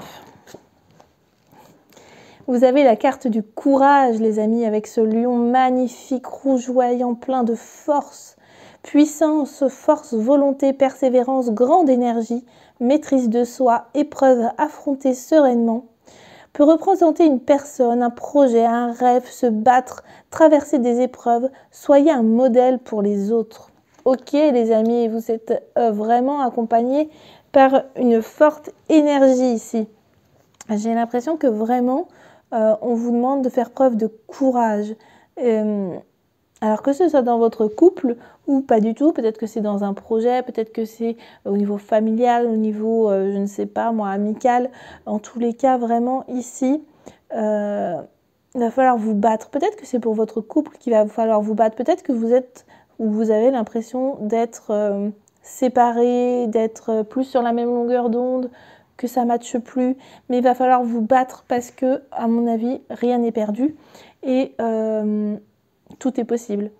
Vous avez la carte du courage, les amis, avec ce lion magnifique, rougeoyant, plein de force, puissance, force, volonté, persévérance, grande énergie, maîtrise de soi, épreuve affrontée sereinement. Peut représenter une personne, un projet, un rêve, se battre, traverser des épreuves. Soyez un modèle pour les autres. Ok, les amis, vous êtes vraiment accompagnés par une forte énergie ici. J'ai l'impression que vraiment, on vous demande de faire preuve de courage. Alors que ce soit dans votre couple ou pas du tout, peut-être que c'est dans un projet, peut-être que c'est au niveau familial, au niveau, je ne sais pas moi, amical. En tous les cas, vraiment ici, il va falloir vous battre. Peut-être que c'est pour votre couple qu'il va falloir vous battre. Peut-être que vous avez l'impression d'être séparer, d'être plus sur la même longueur d'onde, que ça ne matche plus. Mais il va falloir vous battre parce que, à mon avis, rien n'est perdu et tout est possible.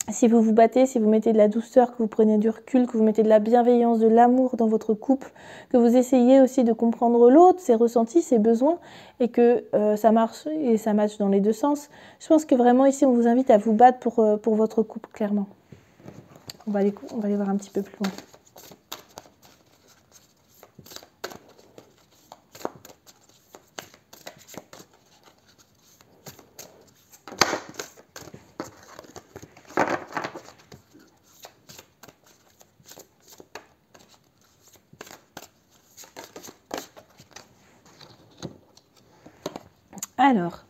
Si vous vous battez, si vous mettez de la douceur, que vous prenez du recul, que vous mettez de la bienveillance, de l'amour dans votre couple, que vous essayez aussi de comprendre l'autre, ses ressentis, ses besoins, et que ça marche et ça matche dans les deux sens, je pense que vraiment ici, on vous invite à vous battre pour votre couple, clairement. On va aller voir un petit peu plus loin. Alors,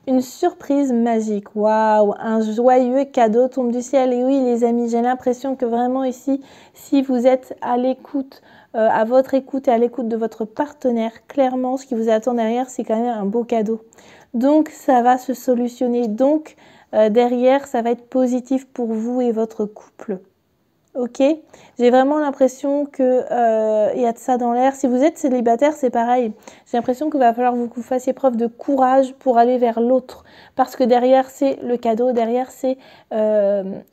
une surprise magique, waouh, un joyeux cadeau tombe du ciel. Et oui les amis, j'ai l'impression que vraiment ici, si vous êtes à l'écoute, à votre écoute et à l'écoute de votre partenaire, clairement ce qui vous attend derrière, c'est quand même un beau cadeau. Donc ça va se solutionner, donc derrière ça va être positif pour vous et votre couple. Ok, j'ai vraiment l'impression que y a de ça dans l'air. Si vous êtes célibataire, c'est pareil. J'ai l'impression qu'il va falloir que vous fassiez preuve de courage pour aller vers l'autre. Parce que derrière, c'est le cadeau, derrière, c'est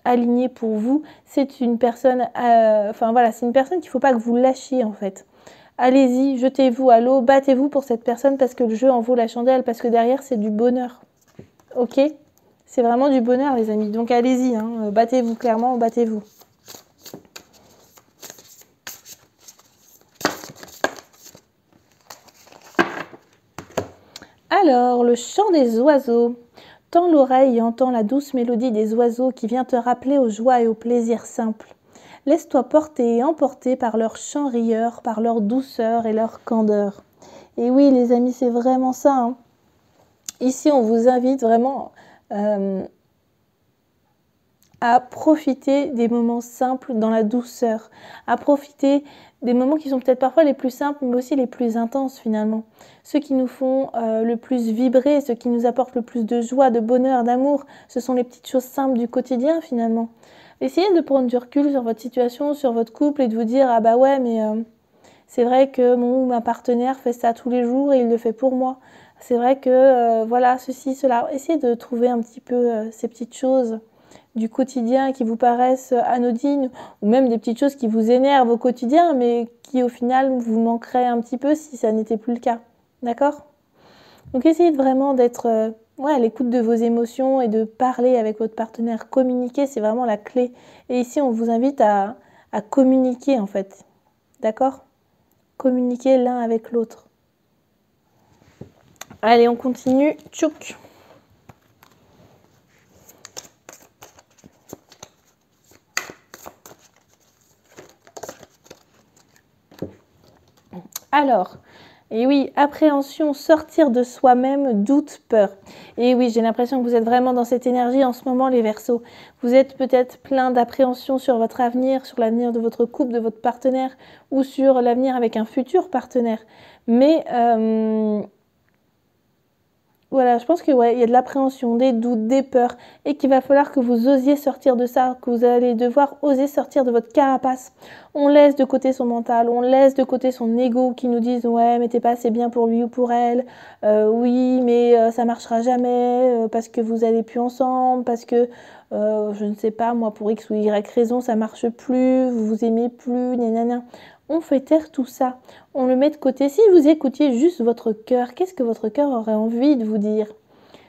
aligné pour vous. C'est une personne, enfin voilà, c'est une personne qu'il ne faut pas que vous lâchiez en fait. Allez-y, jetez-vous à l'eau, battez-vous pour cette personne parce que le jeu en vaut la chandelle, parce que derrière, c'est du bonheur. Ok, c'est vraiment du bonheur les amis. Donc allez-y, hein, battez-vous clairement, battez-vous. Alors, le chant des oiseaux. Tends l'oreille et entends la douce mélodie des oiseaux qui vient te rappeler aux joies et aux plaisirs simples. Laisse-toi porter et emporter par leur chant rieur, par leur douceur et leur candeur. Et oui, les amis, c'est vraiment ça. Hein. Ici, on vous invite vraiment à profiter des moments simples dans la douceur, à profiter des moments qui sont peut-être parfois les plus simples, mais aussi les plus intenses finalement. Ceux qui nous font le plus vibrer, ceux qui nous apportent le plus de joie, de bonheur, d'amour, ce sont les petites choses simples du quotidien finalement. Essayez de prendre du recul sur votre situation, sur votre couple et de vous dire « Ah bah ouais, mais c'est vrai que mon ou ma partenaire fait ça tous les jours et il le fait pour moi. C'est vrai que voilà, ceci, cela. » Essayez de trouver un petit peu ces petites choses du quotidien qui vous paraissent anodines ou même des petites choses qui vous énervent au quotidien mais qui au final vous manqueraient un petit peu si ça n'était plus le cas. D'accord? Donc essayez vraiment d'être à l'écoute de vos émotions et de parler avec votre partenaire. Communiquer, c'est vraiment la clé. Et ici, on vous invite à communiquer en fait. D'accord? Communiquer l'un avec l'autre. Allez, on continue. Tchouk! Alors, et oui, appréhension, sortir de soi-même, doute, peur. Et oui, j'ai l'impression que vous êtes vraiment dans cette énergie en ce moment, les Verseaux. Vous êtes peut-être plein d'appréhension sur votre avenir, sur l'avenir de votre couple, de votre partenaire, ou sur l'avenir avec un futur partenaire. Mais voilà, je pense que ouais, y a de l'appréhension, des doutes, des peurs, et qu'il va falloir que vous osiez sortir de ça, que vous allez devoir oser sortir de votre carapace. On laisse de côté son mental, on laisse de côté son ego qui nous disent ouais, mais t'es pas assez bien pour lui ou pour elle, oui, mais ça marchera jamais parce que vous allez plus ensemble, parce que je ne sais pas, moi pour X ou Y raison, ça marche plus, vous vous aimez plus, nanana. On fait taire tout ça, on le met de côté. Si vous écoutiez juste votre cœur, qu'est-ce que votre cœur aurait envie de vous dire?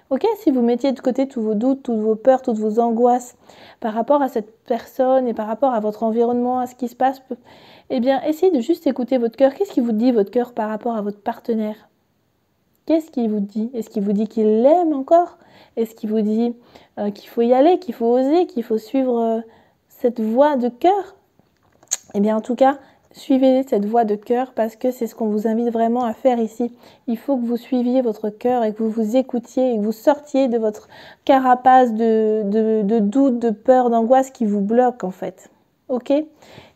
Ok, si vous mettiez de côté tous vos doutes, toutes vos peurs, toutes vos angoisses par rapport à cette personne et par rapport à votre environnement, à ce qui se passe, eh bien, essayez de juste écouter votre cœur. Qu'est-ce qui vous dit votre cœur par rapport à votre partenaire? Qu'est-ce qu'il vous dit? Est-ce qu'il vous dit qu'il l'aime encore? Est-ce qu'il vous dit qu'il faut y aller, qu'il faut oser, qu'il faut suivre cette voie de cœur? Eh bien, en tout cas, suivez cette voie de cœur parce que c'est ce qu'on vous invite vraiment à faire ici. Il faut que vous suiviez votre cœur et que vous vous écoutiez et que vous sortiez de votre carapace de doute, de peur, d'angoisse qui vous bloque en fait. Ok?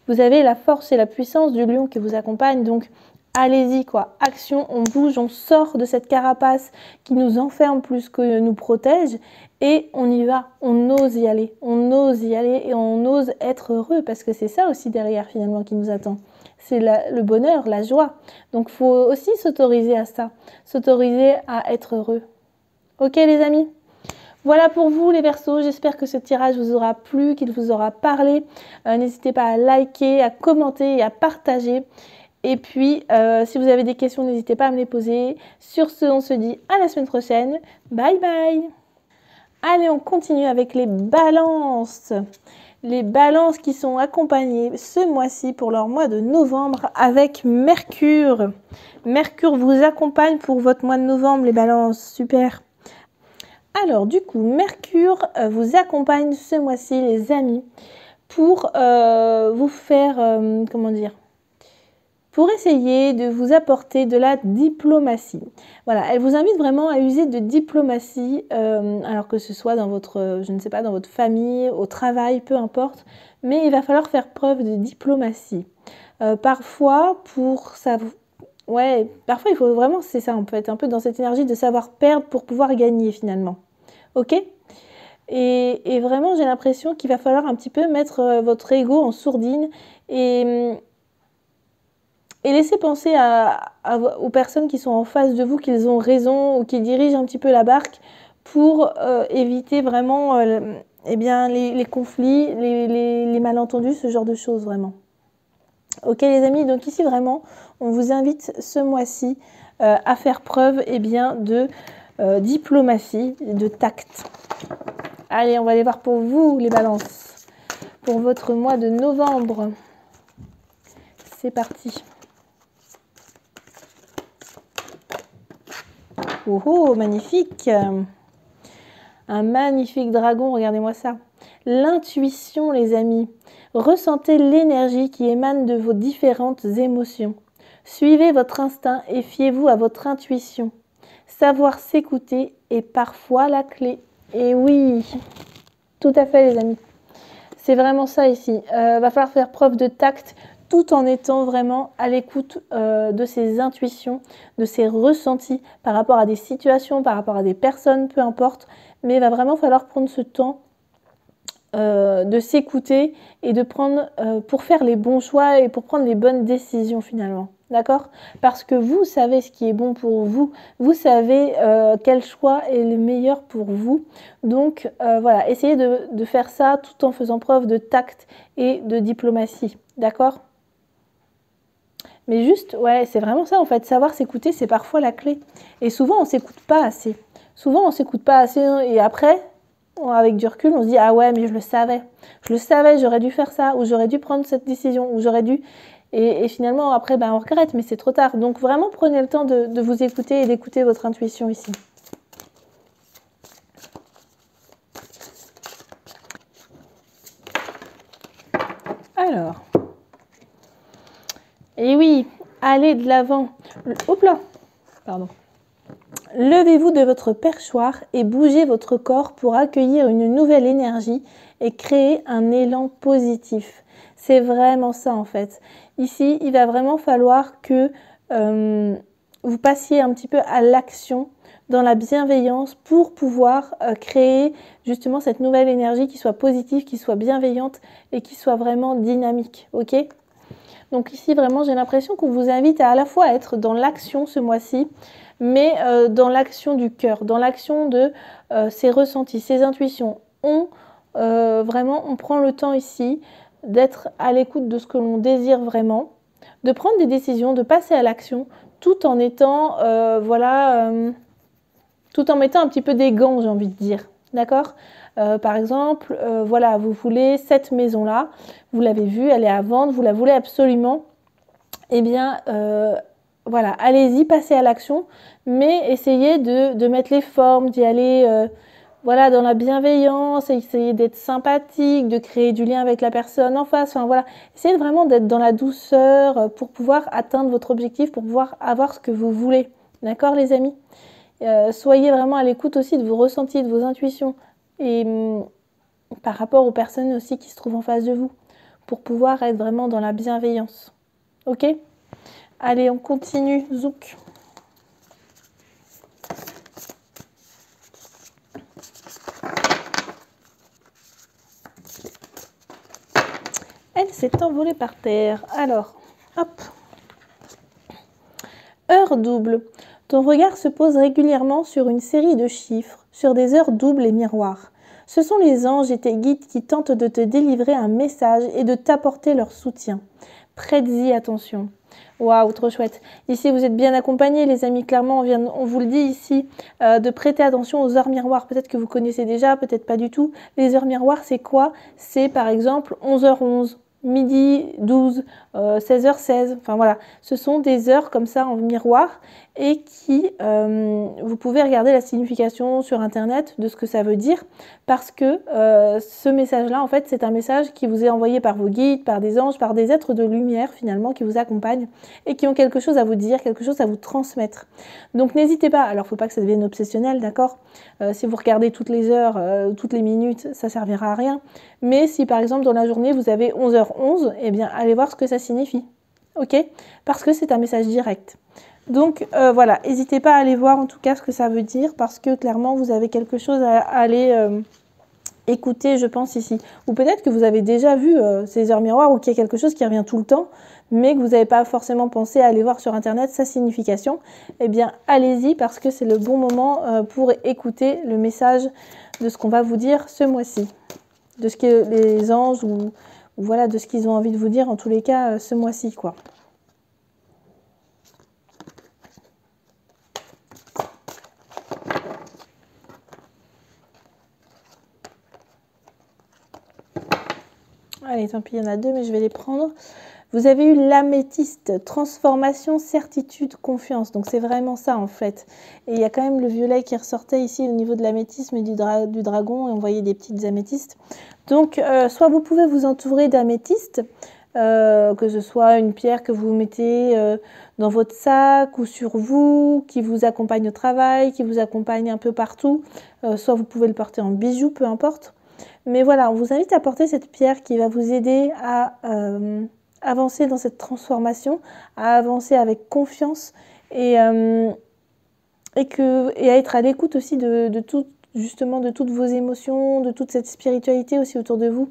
Vous avez la force et la puissance du lion qui vous accompagne, donc allez-y quoi, action, on bouge, on sort de cette carapace qui nous enferme plus que nous protège et on y va, on ose y aller et on ose être heureux parce que c'est ça aussi derrière finalement qui nous attend. C'est le bonheur, la joie. Donc il faut aussi s'autoriser à ça, s'autoriser à être heureux. Ok les amis ? Voilà pour vous les Verseaux, j'espère que ce tirage vous aura plu, qu'il vous aura parlé. N'hésitez pas à liker, à commenter et à partager. Et puis, si vous avez des questions, n'hésitez pas à me les poser. Sur ce, on se dit à la semaine prochaine. Bye bye. Allez, on continue avec les balances. Les balances qui sont accompagnées ce mois-ci pour leur mois de novembre avec Mercure. Mercure vous accompagne pour votre mois de novembre, les balances. Super. Alors, du coup, Mercure vous accompagne ce mois-ci, les amis, pour vous faire, comment dire, pour essayer de vous apporter de la diplomatie. Voilà, elle vous invite vraiment à user de diplomatie, alors que ce soit dans votre, je ne sais pas, dans votre famille, au travail, peu importe, mais il va falloir faire preuve de diplomatie. Parfois, pour ça, ouais, parfois il faut vraiment, c'est ça, on peut être un peu dans cette énergie de savoir perdre pour pouvoir gagner finalement. Ok ? Et vraiment, j'ai l'impression qu'il va falloir un petit peu mettre votre ego en sourdine et laisser penser aux personnes qui sont en face de vous qu'ils ont raison ou qui dirigent un petit peu la barque pour éviter vraiment eh bien, les conflits, les malentendus, ce genre de choses vraiment. Ok les amis, donc ici vraiment, on vous invite ce mois-ci à faire preuve eh bien, de diplomatie, de tact. Allez, on va aller voir pour vous les balances, pour votre mois de novembre. C'est parti. Oh, oh, magnifique. Un magnifique dragon, regardez-moi ça. L'intuition, les amis. Ressentez l'énergie qui émane de vos différentes émotions. Suivez votre instinct et fiez-vous à votre intuition. Savoir s'écouter est parfois la clé. Et oui, tout à fait les amis. C'est vraiment ça ici. Va falloir faire preuve de tact tout en étant vraiment à l'écoute de ses intuitions, de ses ressentis par rapport à des situations, par rapport à des personnes, peu importe. Mais il va vraiment falloir prendre ce temps de s'écouter et de prendre pour faire les bons choix et pour prendre les bonnes décisions finalement. D'accord ? Parce que vous savez ce qui est bon pour vous, vous savez quel choix est le meilleur pour vous. Donc voilà, essayez de faire ça tout en faisant preuve de tact et de diplomatie. D'accord ? Mais juste, ouais, c'est vraiment ça en fait, savoir s'écouter, c'est parfois la clé. Et souvent, on ne s'écoute pas assez. Souvent, on ne s'écoute pas assez et après, avec du recul, on se dit « Ah ouais, mais je le savais, j'aurais dû faire ça, ou j'aurais dû prendre cette décision, ou j'aurais dû… » Et finalement, après, ben, on regrette, mais c'est trop tard. Donc vraiment, prenez le temps de vous écouter et d'écouter votre intuition ici. Alors, et oui, allez de l'avant. Hop là, pardon. Levez-vous de votre perchoir et bougez votre corps pour accueillir une nouvelle énergie et créer un élan positif. C'est vraiment ça en fait. Ici, il va vraiment falloir que vous passiez un petit peu à l'action dans la bienveillance pour pouvoir créer justement cette nouvelle énergie qui soit positive, qui soit bienveillante et qui soit vraiment dynamique. Ok ? Donc ici, vraiment, j'ai l'impression qu'on vous invite à la fois être dans l'action ce mois-ci, mais dans l'action du cœur, dans l'action de ses ressentis, ses intuitions. Vraiment, on prend le temps ici d'être à l'écoute de ce que l'on désire vraiment, de prendre des décisions, de passer à l'action, tout en étant, tout en mettant un petit peu des gants, j'ai envie de dire. D'accord ? Par exemple, voilà, vous voulez cette maison-là, vous l'avez vue, elle est à vendre, vous la voulez absolument. Eh bien, voilà, allez-y, passez à l'action, mais essayez de mettre les formes, d'y aller voilà, dans la bienveillance, essayez d'être sympathique, de créer du lien avec la personne en face. Enfin, voilà, essayez vraiment d'être dans la douceur pour pouvoir atteindre votre objectif, pour pouvoir avoir ce que vous voulez. D'accord, les amis ? Soyez vraiment à l'écoute aussi de vos ressentis, de vos intuitions et par rapport aux personnes aussi qui se trouvent en face de vous pour pouvoir être vraiment dans la bienveillance. Ok ? Allez, on continue. Zouk. Elle s'est envolée par terre. Alors, hop. Heure double. Ton regard se pose régulièrement sur une série de chiffres, sur des heures doubles et miroirs. Ce sont les anges et tes guides qui tentent de te délivrer un message et de t'apporter leur soutien. Prête-y attention. Waouh, trop chouette. Ici, vous êtes bien accompagnés, les amis. Clairement, on vous le dit ici, de prêter attention aux heures miroirs. Peut-être que vous connaissez déjà, peut-être pas du tout. Les heures miroirs, c'est quoi? C'est par exemple 11h11. Midi 12, 16h16, enfin voilà, ce sont des heures comme ça en miroir et qui, vous pouvez regarder la signification sur internet de ce que ça veut dire parce que ce message-là, en fait, c'est un message qui vous est envoyé par vos guides, par des anges, par des êtres de lumière finalement qui vous accompagnent et qui ont quelque chose à vous dire, quelque chose à vous transmettre. Donc n'hésitez pas, alors il ne faut pas que ça devienne obsessionnel, d'accord? Si vous regardez toutes les heures, toutes les minutes, ça ne servira à rien. Mais si par exemple dans la journée vous avez 11h11, eh bien allez voir ce que ça signifie. Ok? Parce que c'est un message direct. Donc voilà, n'hésitez pas à aller voir en tout cas ce que ça veut dire parce que clairement vous avez quelque chose à aller écouter, je pense, ici. Ou peut-être que vous avez déjà vu ces heures miroirs ou qu'il y a quelque chose qui revient tout le temps, mais que vous n'avez pas forcément pensé à aller voir sur internet sa signification. Eh bien allez-y parce que c'est le bon moment pour écouter le message de ce qu'on va vous dire ce mois-ci. De ce que les anges ou voilà, de ce qu'ils ont envie de vous dire en tous les cas ce mois-ci, quoi. Allez, tant pis, il y en a deux, mais je vais les prendre. Vous avez eu l'améthyste, transformation, certitude, confiance. Donc c'est vraiment ça en fait. Et il y a quand même le violet qui ressortait ici au niveau de l'améthyste et du dragon. Et on voyait des petites améthystes. Donc soit vous pouvez vous entourer d'améthyste, que ce soit une pierre que vous mettez dans votre sac ou sur vous, qui vous accompagne au travail, qui vous accompagne un peu partout. Soit vous pouvez le porter en bijou, peu importe. Mais voilà, on vous invite à porter cette pierre qui va vous aider à avancer dans cette transformation, à avancer avec confiance et à être à l'écoute aussi justement de toutes vos émotions, de toute cette spiritualité aussi autour de vous,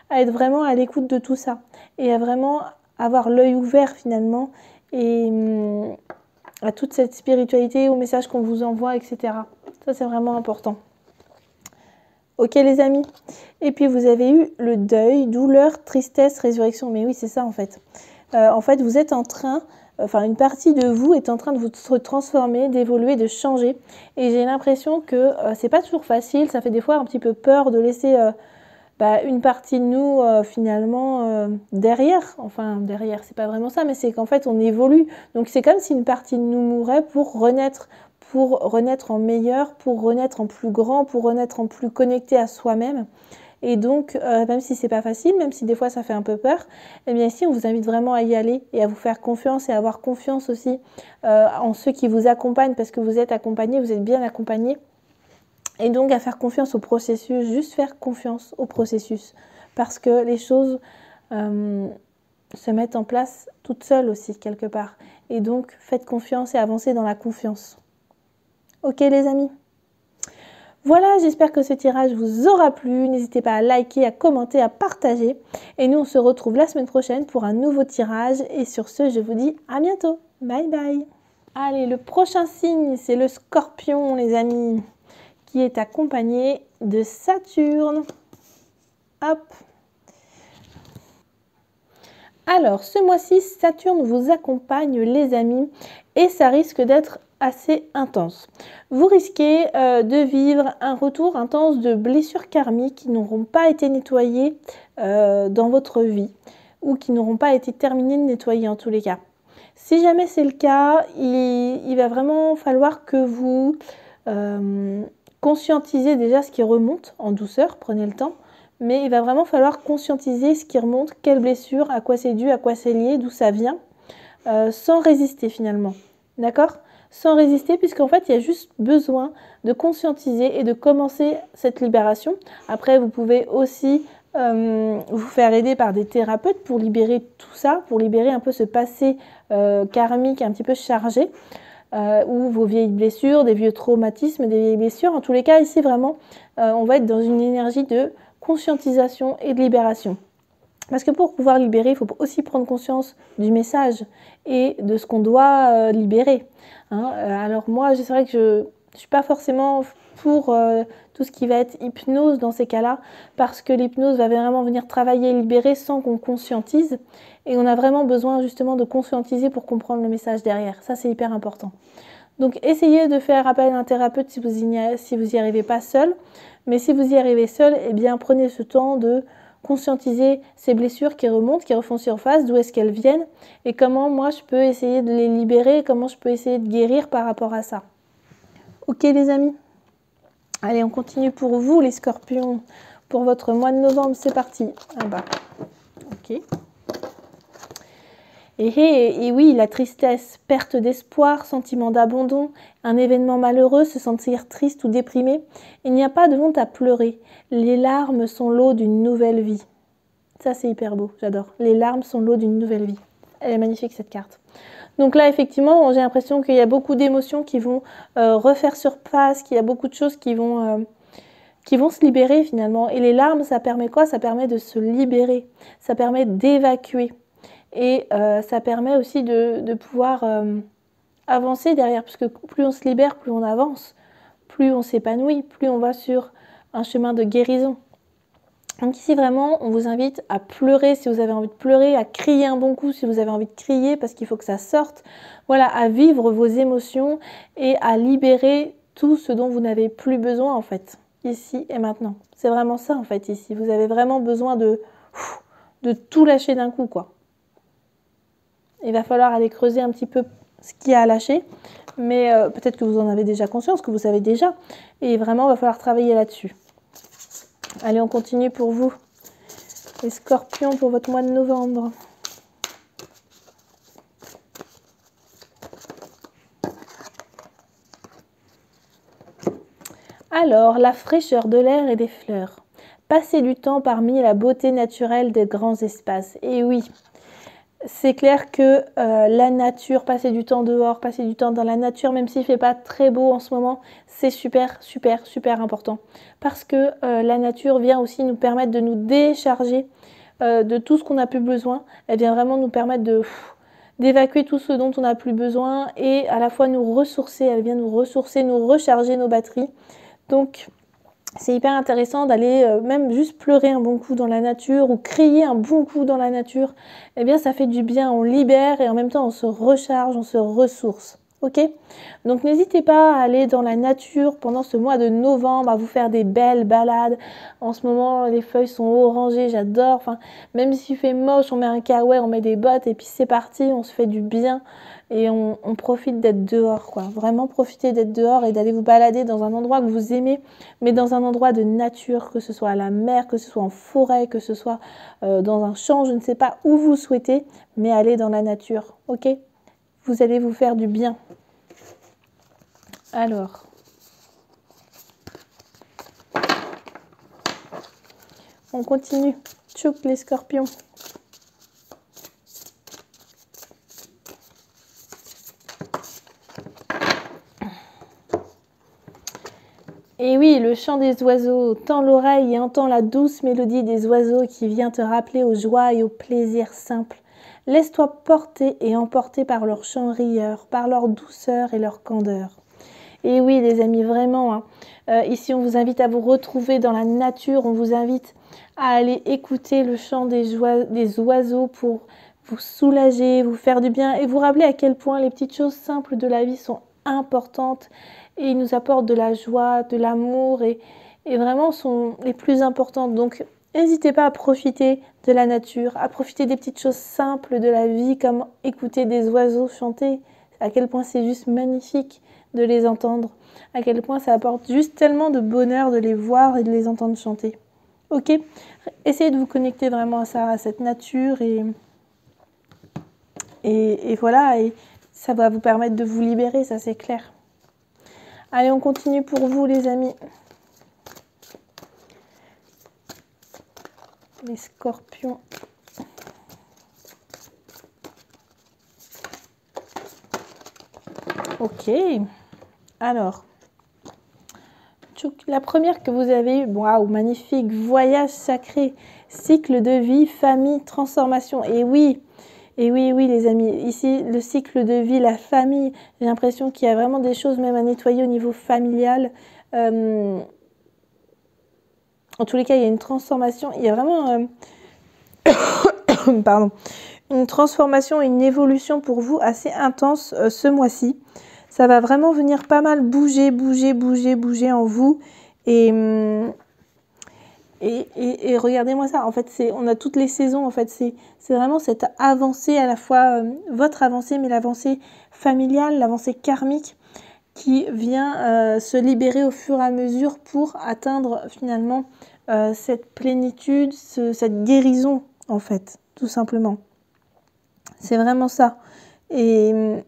à être vraiment à l'écoute de tout ça et à vraiment avoir l'œil ouvert finalement et à toute cette spiritualité, aux messages qu'on vous envoie, etc. Ça, c'est vraiment important. Ok les amis? Et puis vous avez eu le deuil, douleur, tristesse, résurrection. Mais oui, c'est ça en fait. En fait, vous êtes en train, une partie de vous est en train de vous transformer, d'évoluer, de changer. Et j'ai l'impression que c'est pas toujours facile. Ça fait des fois un petit peu peur de laisser une partie de nous finalement derrière. Enfin, derrière, c'est pas vraiment ça, mais c'est qu'en fait on évolue. Donc c'est comme si une partie de nous mourait pour renaître en meilleur, pour renaître en plus grand, pour renaître en plus connecté à soi-même. Et donc, même si c'est pas facile, même si des fois ça fait un peu peur, eh bien ici on vous invite vraiment à y aller et à vous faire confiance et à avoir confiance aussi en ceux qui vous accompagnent parce que vous êtes accompagnés, vous êtes bien accompagnés. Et donc à faire confiance au processus, juste faire confiance au processus parce que les choses se mettent en place toutes seules aussi quelque part. Et donc faites confiance et avancez dans la confiance. Ok les amis? Voilà, j'espère que ce tirage vous aura plu. N'hésitez pas à liker, à commenter, à partager. Et nous, on se retrouve la semaine prochaine pour un nouveau tirage. Et sur ce, je vous dis à bientôt. Bye bye. Allez, le prochain signe, c'est le Scorpion, les amis, qui est accompagné de Saturne. Hop. Alors, ce mois-ci, Saturne vous accompagne, les amis, et ça risque d'être assez intense. Vous risquez de vivre un retour intense de blessures karmiques qui n'auront pas été nettoyées dans votre vie ou qui n'auront pas été terminées de nettoyer en tous les cas. Si jamais c'est le cas, il va vraiment falloir que vous conscientisez déjà ce qui remonte en douceur, prenez le temps. Mais il va vraiment falloir conscientiser ce qui remonte, quelle blessure, à quoi c'est dû, à quoi c'est lié, d'où ça vient, sans résister finalement. D'accord? Sans résister, puisqu'en fait, il y a juste besoin de conscientiser et de commencer cette libération. Après, vous pouvez aussi vous faire aider par des thérapeutes pour libérer tout ça, pour libérer un peu ce passé karmique un petit peu chargé, ou vos vieilles blessures, des vieux traumatismes, des vieilles blessures. En tous les cas, ici, vraiment, on va être dans une énergie de conscientisation et de libération. Parce que pour pouvoir libérer, il faut aussi prendre conscience du message et de ce qu'on doit libérer. Hein. Alors moi, c'est vrai que je ne suis pas forcément pour tout ce qui va être hypnose dans ces cas-là, parce que l'hypnose va vraiment venir travailler et libérer sans qu'on conscientise. Et on a vraiment besoin justement de conscientiser pour comprendre le message derrière. Ça, c'est hyper important. Donc essayez de faire appel à un thérapeute si vous y arrivez pas seul. Mais si vous y arrivez seul, eh bien prenez ce temps de conscientiser ces blessures qui remontent, qui refont surface, d'où est-ce qu'elles viennent et comment moi je peux essayer de les libérer, comment je peux essayer de guérir par rapport à ça. Ok les amis? Allez, on continue pour vous les scorpions, pour votre mois de novembre, c'est parti. Ah bah, ok. Et oui, la tristesse, perte d'espoir, sentiment d'abandon, un événement malheureux, se sentir triste ou déprimé. Il n'y a pas de honte à pleurer. Les larmes sont l'eau d'une nouvelle vie. Ça, c'est hyper beau, j'adore. Les larmes sont l'eau d'une nouvelle vie. Elle est magnifique, cette carte. Donc là, effectivement, j'ai l'impression qu'il y a beaucoup d'émotions qui vont refaire surface, qu'il y a beaucoup de choses qui vont se libérer finalement. Et les larmes, ça permet quoi? Ça permet de se libérer. Ça permet d'évacuer. Et ça permet aussi de pouvoir avancer derrière, parce que plus on se libère, plus on avance, plus on s'épanouit, plus on va sur un chemin de guérison. Donc ici vraiment, on vous invite à pleurer si vous avez envie de pleurer, à crier un bon coup si vous avez envie de crier, parce qu'il faut que ça sorte. Voilà, à vivre vos émotions et à libérer tout ce dont vous n'avez plus besoin en fait, ici et maintenant. C'est vraiment ça en fait ici, vous avez vraiment besoin de tout lâcher d'un coup quoi. Il va falloir aller creuser un petit peu ce qu'il y a à lâcher, mais peut-être que vous en avez déjà conscience, que vous savez déjà, et vraiment, il va falloir travailler là-dessus. Allez, on continue pour vous, les scorpions, pour votre mois de novembre. Alors, la fraîcheur de l'air et des fleurs. Passer du temps parmi la beauté naturelle des grands espaces. Et oui, c'est clair que la nature, passer du temps dehors, passer du temps dans la nature, même s'il ne fait pas très beau en ce moment, c'est super, super, super important. Parce que la nature vient aussi nous permettre de nous décharger de tout ce qu'on n'a plus besoin. Elle vient vraiment nous permettre d'évacuer tout ce dont on n'a plus besoin et à la fois nous ressourcer. Elle vient nous ressourcer, nous recharger nos batteries. Donc, c'est hyper intéressant d'aller même juste pleurer un bon coup dans la nature ou crier un bon coup dans la nature. Eh bien, ça fait du bien, on libère et en même temps, on se recharge, on se ressource. Ok? Donc, n'hésitez pas à aller dans la nature pendant ce mois de novembre, à vous faire des belles balades. En ce moment, les feuilles sont orangées, j'adore. Enfin, même s'il fait moche, on met un kawaii, on met des bottes et puis c'est parti, on se fait du bien. Et on profite d'être dehors, quoi. Vraiment profiter d'être dehors et d'aller vous balader dans un endroit que vous aimez, mais dans un endroit de nature, que ce soit à la mer, que ce soit en forêt, que ce soit dans un champ, je ne sais pas où vous souhaitez, mais allez dans la nature, ok? Vous allez vous faire du bien. Alors, on continue. Tchouk les scorpions. Et oui, le chant des oiseaux, tends l'oreille et entends la douce mélodie des oiseaux qui vient te rappeler aux joies et aux plaisirs simples. Laisse-toi porter et emporter par leur chant rieur, par leur douceur et leur candeur. Et oui, les amis, vraiment, hein, ici on vous invite à vous retrouver dans la nature, on vous invite à aller écouter le chant des oiseaux pour vous soulager, vous faire du bien et vous rappeler à quel point les petites choses simples de la vie sont importantes et nous apportent de la joie, de l'amour et vraiment sont les plus importantes. Donc n'hésitez pas à profiter de la nature, à profiter des petites choses simples de la vie comme écouter des oiseaux chanter, à quel point c'est juste magnifique de les entendre, à quel point ça apporte juste tellement de bonheur de les voir et de les entendre chanter. Ok? Essayez de vous connecter vraiment à ça, à cette nature et voilà, et ça va vous permettre de vous libérer, ça c'est clair. Allez, on continue pour vous les amis. les scorpions. Ok. Alors, la première que vous avez eue, waouh, magnifique, voyage sacré, cycle de vie, famille, transformation. Et oui, les amis, ici, le cycle de vie, la famille, j'ai l'impression qu'il y a vraiment des choses même à nettoyer au niveau familial. En tous les cas, il y a une transformation, il y a vraiment pardon, une transformation et une évolution pour vous assez intense ce mois-ci. Ça va vraiment venir pas mal bouger en vous. Et regardez-moi ça, en fait, on a toutes les saisons, en fait, c'est vraiment cette avancée, à la fois votre avancée, mais l'avancée familiale, l'avancée karmique, qui vient se libérer au fur et à mesure pour atteindre finalement cette plénitude, cette guérison, en fait, tout simplement. C'est vraiment ça. Et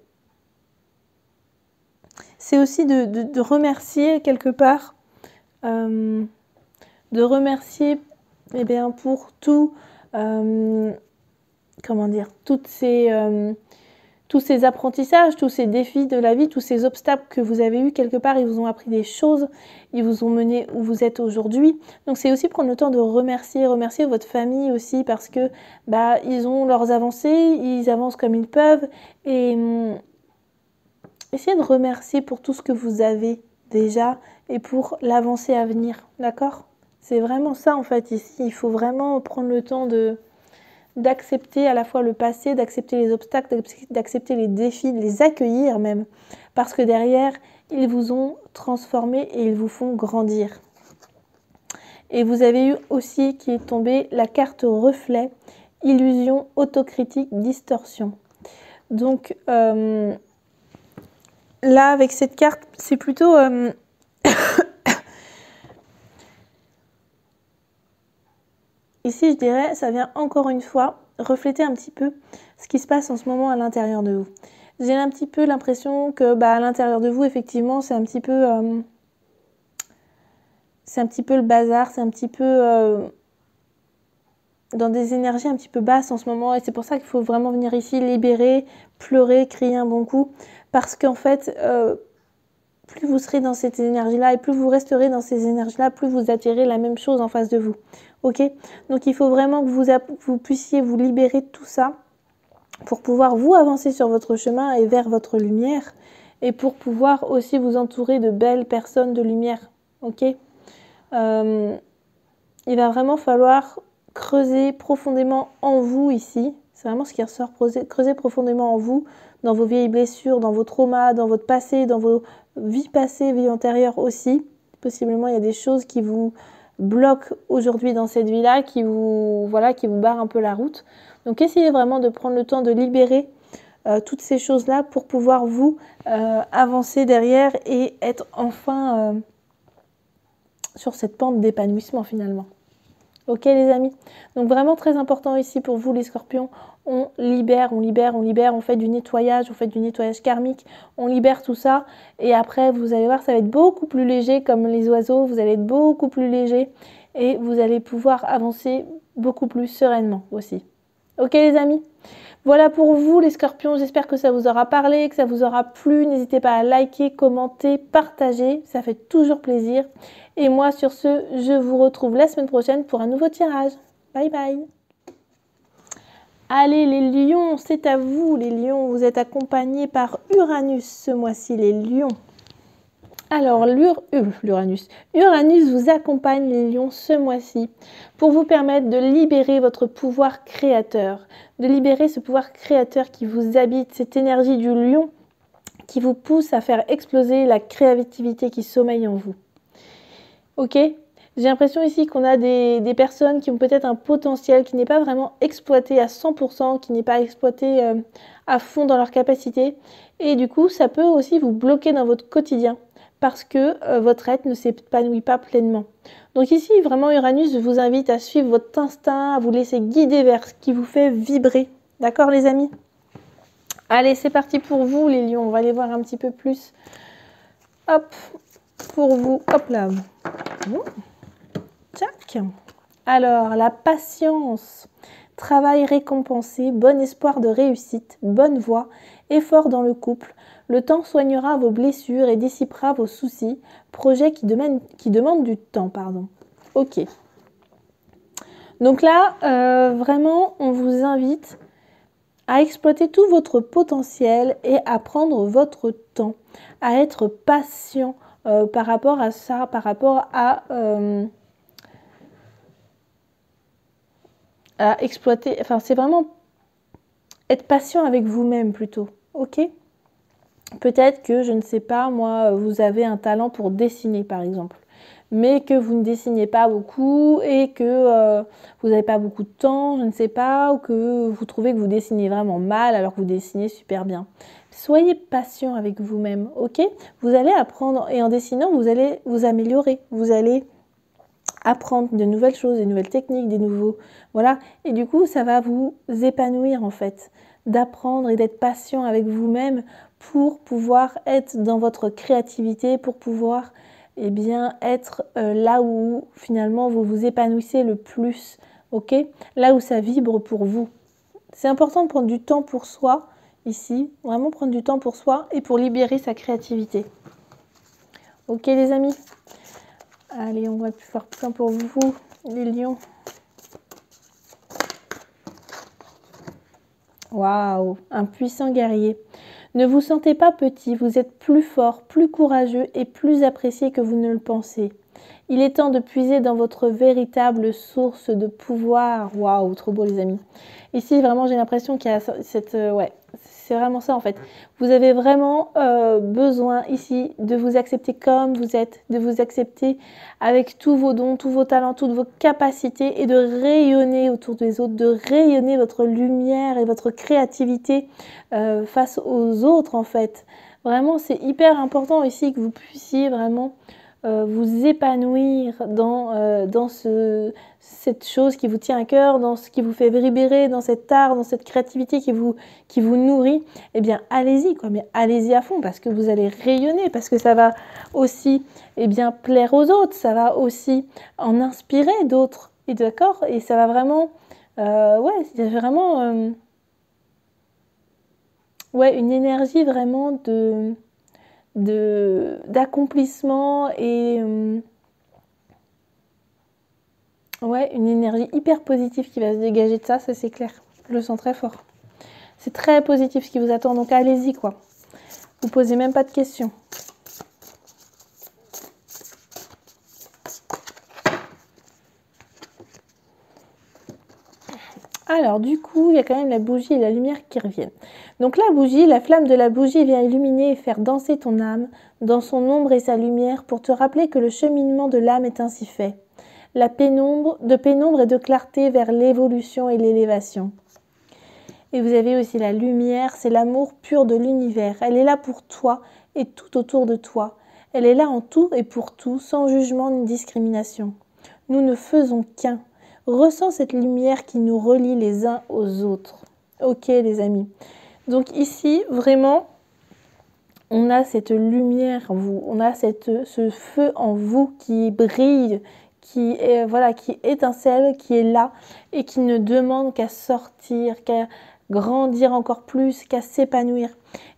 c'est aussi de remercier quelque part, de remercier eh bien, pour tout, comment dire, tous ces apprentissages, tous ces défis de la vie, tous ces obstacles que vous avez eus quelque part, ils vous ont appris des choses, ils vous ont mené où vous êtes aujourd'hui. Donc c'est aussi prendre le temps de remercier votre famille aussi parce que bah, ils ont leurs avancées, ils avancent comme ils peuvent et essayez de remercier pour tout ce que vous avez déjà et pour l'avancée à venir, d'accord? C'est vraiment ça en fait ici, il faut vraiment prendre le temps d'accepter à la fois le passé, d'accepter les obstacles, d'accepter les défis, de les accueillir même, parce que derrière, ils vous ont transformé et ils vous font grandir. Et vous avez eu aussi qui est tombée la carte reflet, illusion, autocritique, distorsion. Donc là, avec cette carte, c'est plutôt... Ici, je dirais, ça vient encore une fois refléter un petit peu ce qui se passe en ce moment à l'intérieur de vous. J'ai un petit peu l'impression que à l'intérieur de vous, effectivement, c'est un petit peu le bazar, c'est un petit peu dans des énergies un petit peu basses en ce moment. Et c'est pour ça qu'il faut vraiment venir ici libérer, pleurer, crier un bon coup. Parce qu'en fait, plus vous serez dans cette énergie-là et plus vous resterez dans ces énergies-là, plus vous attirez la même chose en face de vous. Ok? Donc il faut vraiment que vous puissiez vous libérer de tout ça pour pouvoir vous avancer sur votre chemin et vers votre lumière et pour pouvoir aussi vous entourer de belles personnes de lumière. Ok? Il va vraiment falloir creuser profondément en vous ici. C'est vraiment ce qui ressort, creuser profondément en vous, dans vos vieilles blessures, dans vos traumas, dans votre passé, dans vos vies passées, vies antérieures aussi. Possiblement, il y a des choses qui vous bloquent aujourd'hui dans cette vie-là, qui vous barrent un peu la route. Donc, essayez vraiment de prendre le temps de libérer toutes ces choses-là pour pouvoir vous avancer derrière et être enfin sur cette pente d'épanouissement finalement. Ok les amis? Donc vraiment très important ici pour vous les scorpions, on libère, on fait du nettoyage, karmique, on libère tout ça et après vous allez voir ça va être beaucoup plus léger comme les oiseaux, vous allez être beaucoup plus léger et vous allez pouvoir avancer beaucoup plus sereinement aussi. Ok les amis? Voilà pour vous les scorpions, j'espère que ça vous aura parlé, que ça vous aura plu. N'hésitez pas à liker, commenter, partager, ça fait toujours plaisir. Et moi sur ce, je vous retrouve la semaine prochaine pour un nouveau tirage. Bye bye. Allez les lions, c'est à vous les lions, vous êtes accompagnés par Uranus ce mois-ci les lions. Alors, Uranus vous accompagne les lions ce mois-ci pour vous permettre de libérer votre pouvoir créateur, de libérer ce pouvoir créateur qui vous habite, cette énergie du lion qui vous pousse à faire exploser la créativité qui sommeille en vous. Ok ? J'ai l'impression ici qu'on a des personnes qui ont peut-être un potentiel qui n'est pas vraiment exploité à 100%, qui n'est pas exploité à fond dans leur capacité. Et du coup, ça peut aussi vous bloquer dans votre quotidien parce que votre être ne s'épanouit pas pleinement. Donc ici, vraiment, Uranus vous invite à suivre votre instinct, à vous laisser guider vers ce qui vous fait vibrer. D'accord, les amis? Allez, c'est parti pour vous, les lions. On va aller voir un petit peu plus. Hop, pour vous. Hop là. Tchac. Alors, la patience, travail récompensé, bon espoir de réussite, bonne voie, effort dans le couple. Le temps soignera vos blessures et dissipera vos soucis. Projet qui demande du temps, pardon. Ok. Donc là, vraiment, on vous invite à exploiter tout votre potentiel et à prendre votre temps, à être patient par rapport à ça, par rapport à exploiter, enfin c'est vraiment être patient avec vous-même plutôt, ok? Peut-être que, je ne sais pas, moi, vous avez un talent pour dessiner par exemple, mais que vous ne dessinez pas beaucoup et que vous n'avez pas beaucoup de temps, je ne sais pas, ou que vous trouvez que vous dessinez vraiment mal alors que vous dessinez super bien. Soyez patient avec vous-même, ok? Vous allez apprendre et en dessinant, vous allez vous améliorer, vous allez apprendre de nouvelles choses, des nouvelles techniques, des nouveaux... Voilà, et du coup, ça va vous épanouir en fait, d'apprendre et d'être patient avec vous-même pour pouvoir être dans votre créativité, pour pouvoir bien, être là où finalement vous vous épanouissez le plus, ok? Là où ça vibre pour vous. C'est important de prendre du temps pour soi, ici, vraiment prendre du temps pour soi et pour libérer sa créativité. Ok les amis? Allez, on va plus faire plein pour vous, les lions. Waouh, un puissant guerrier. Ne vous sentez pas petit, vous êtes plus fort, plus courageux et plus apprécié que vous ne le pensez. Il est temps de puiser dans votre véritable source de pouvoir. Waouh, trop beau les amis. Ici, vraiment, j'ai l'impression qu'il y a cette... ouais, c'est vraiment ça en fait. Vous avez vraiment besoin ici de vous accepter comme vous êtes, de vous accepter avec tous vos dons, tous vos talents, toutes vos capacités et de rayonner autour des autres, de rayonner votre lumière et votre créativité face aux autres en fait. Vraiment, c'est hyper important ici que vous puissiez vraiment vous épanouir dans cette chose qui vous tient à cœur, dans ce qui vous fait vibrer, dans cet art, dans cette créativité qui vous nourrit, eh bien allez-y quoi, mais allez-y à fond parce que vous allez rayonner, parce que ça va aussi bien plaire aux autres, ça va aussi en inspirer d'autres, et d'accord, et ça va vraiment, ouais, c'est vraiment, ouais, une énergie vraiment d'accomplissement et ouais, une énergie hyper positive qui va se dégager de ça, ça c'est clair. Je le sens très fort. C'est très positif ce qui vous attend, donc allez-y quoi. Vous posez même pas de questions. Alors du coup, il y a quand même la bougie et la lumière qui reviennent. Donc la bougie, la flamme de la bougie vient illuminer et faire danser ton âme dans son ombre et sa lumière pour te rappeler que le cheminement de l'âme est ainsi fait. De pénombre et de clarté vers l'évolution et l'élévation. Et vous avez aussi la lumière, c'est l'amour pur de l'univers. Elle est là pour toi et tout autour de toi. Elle est là en tout et pour tout, sans jugement ni discrimination. Nous ne faisons qu'un. Ressens cette lumière qui nous relie les uns aux autres. Ok les amis. Donc ici, vraiment, on a cette lumière en vous, on a ce feu en vous qui brille, qui étincelle, qui est là et qui ne demande qu'à sortir, qu'à grandir encore plus, qu'à s'épanouir.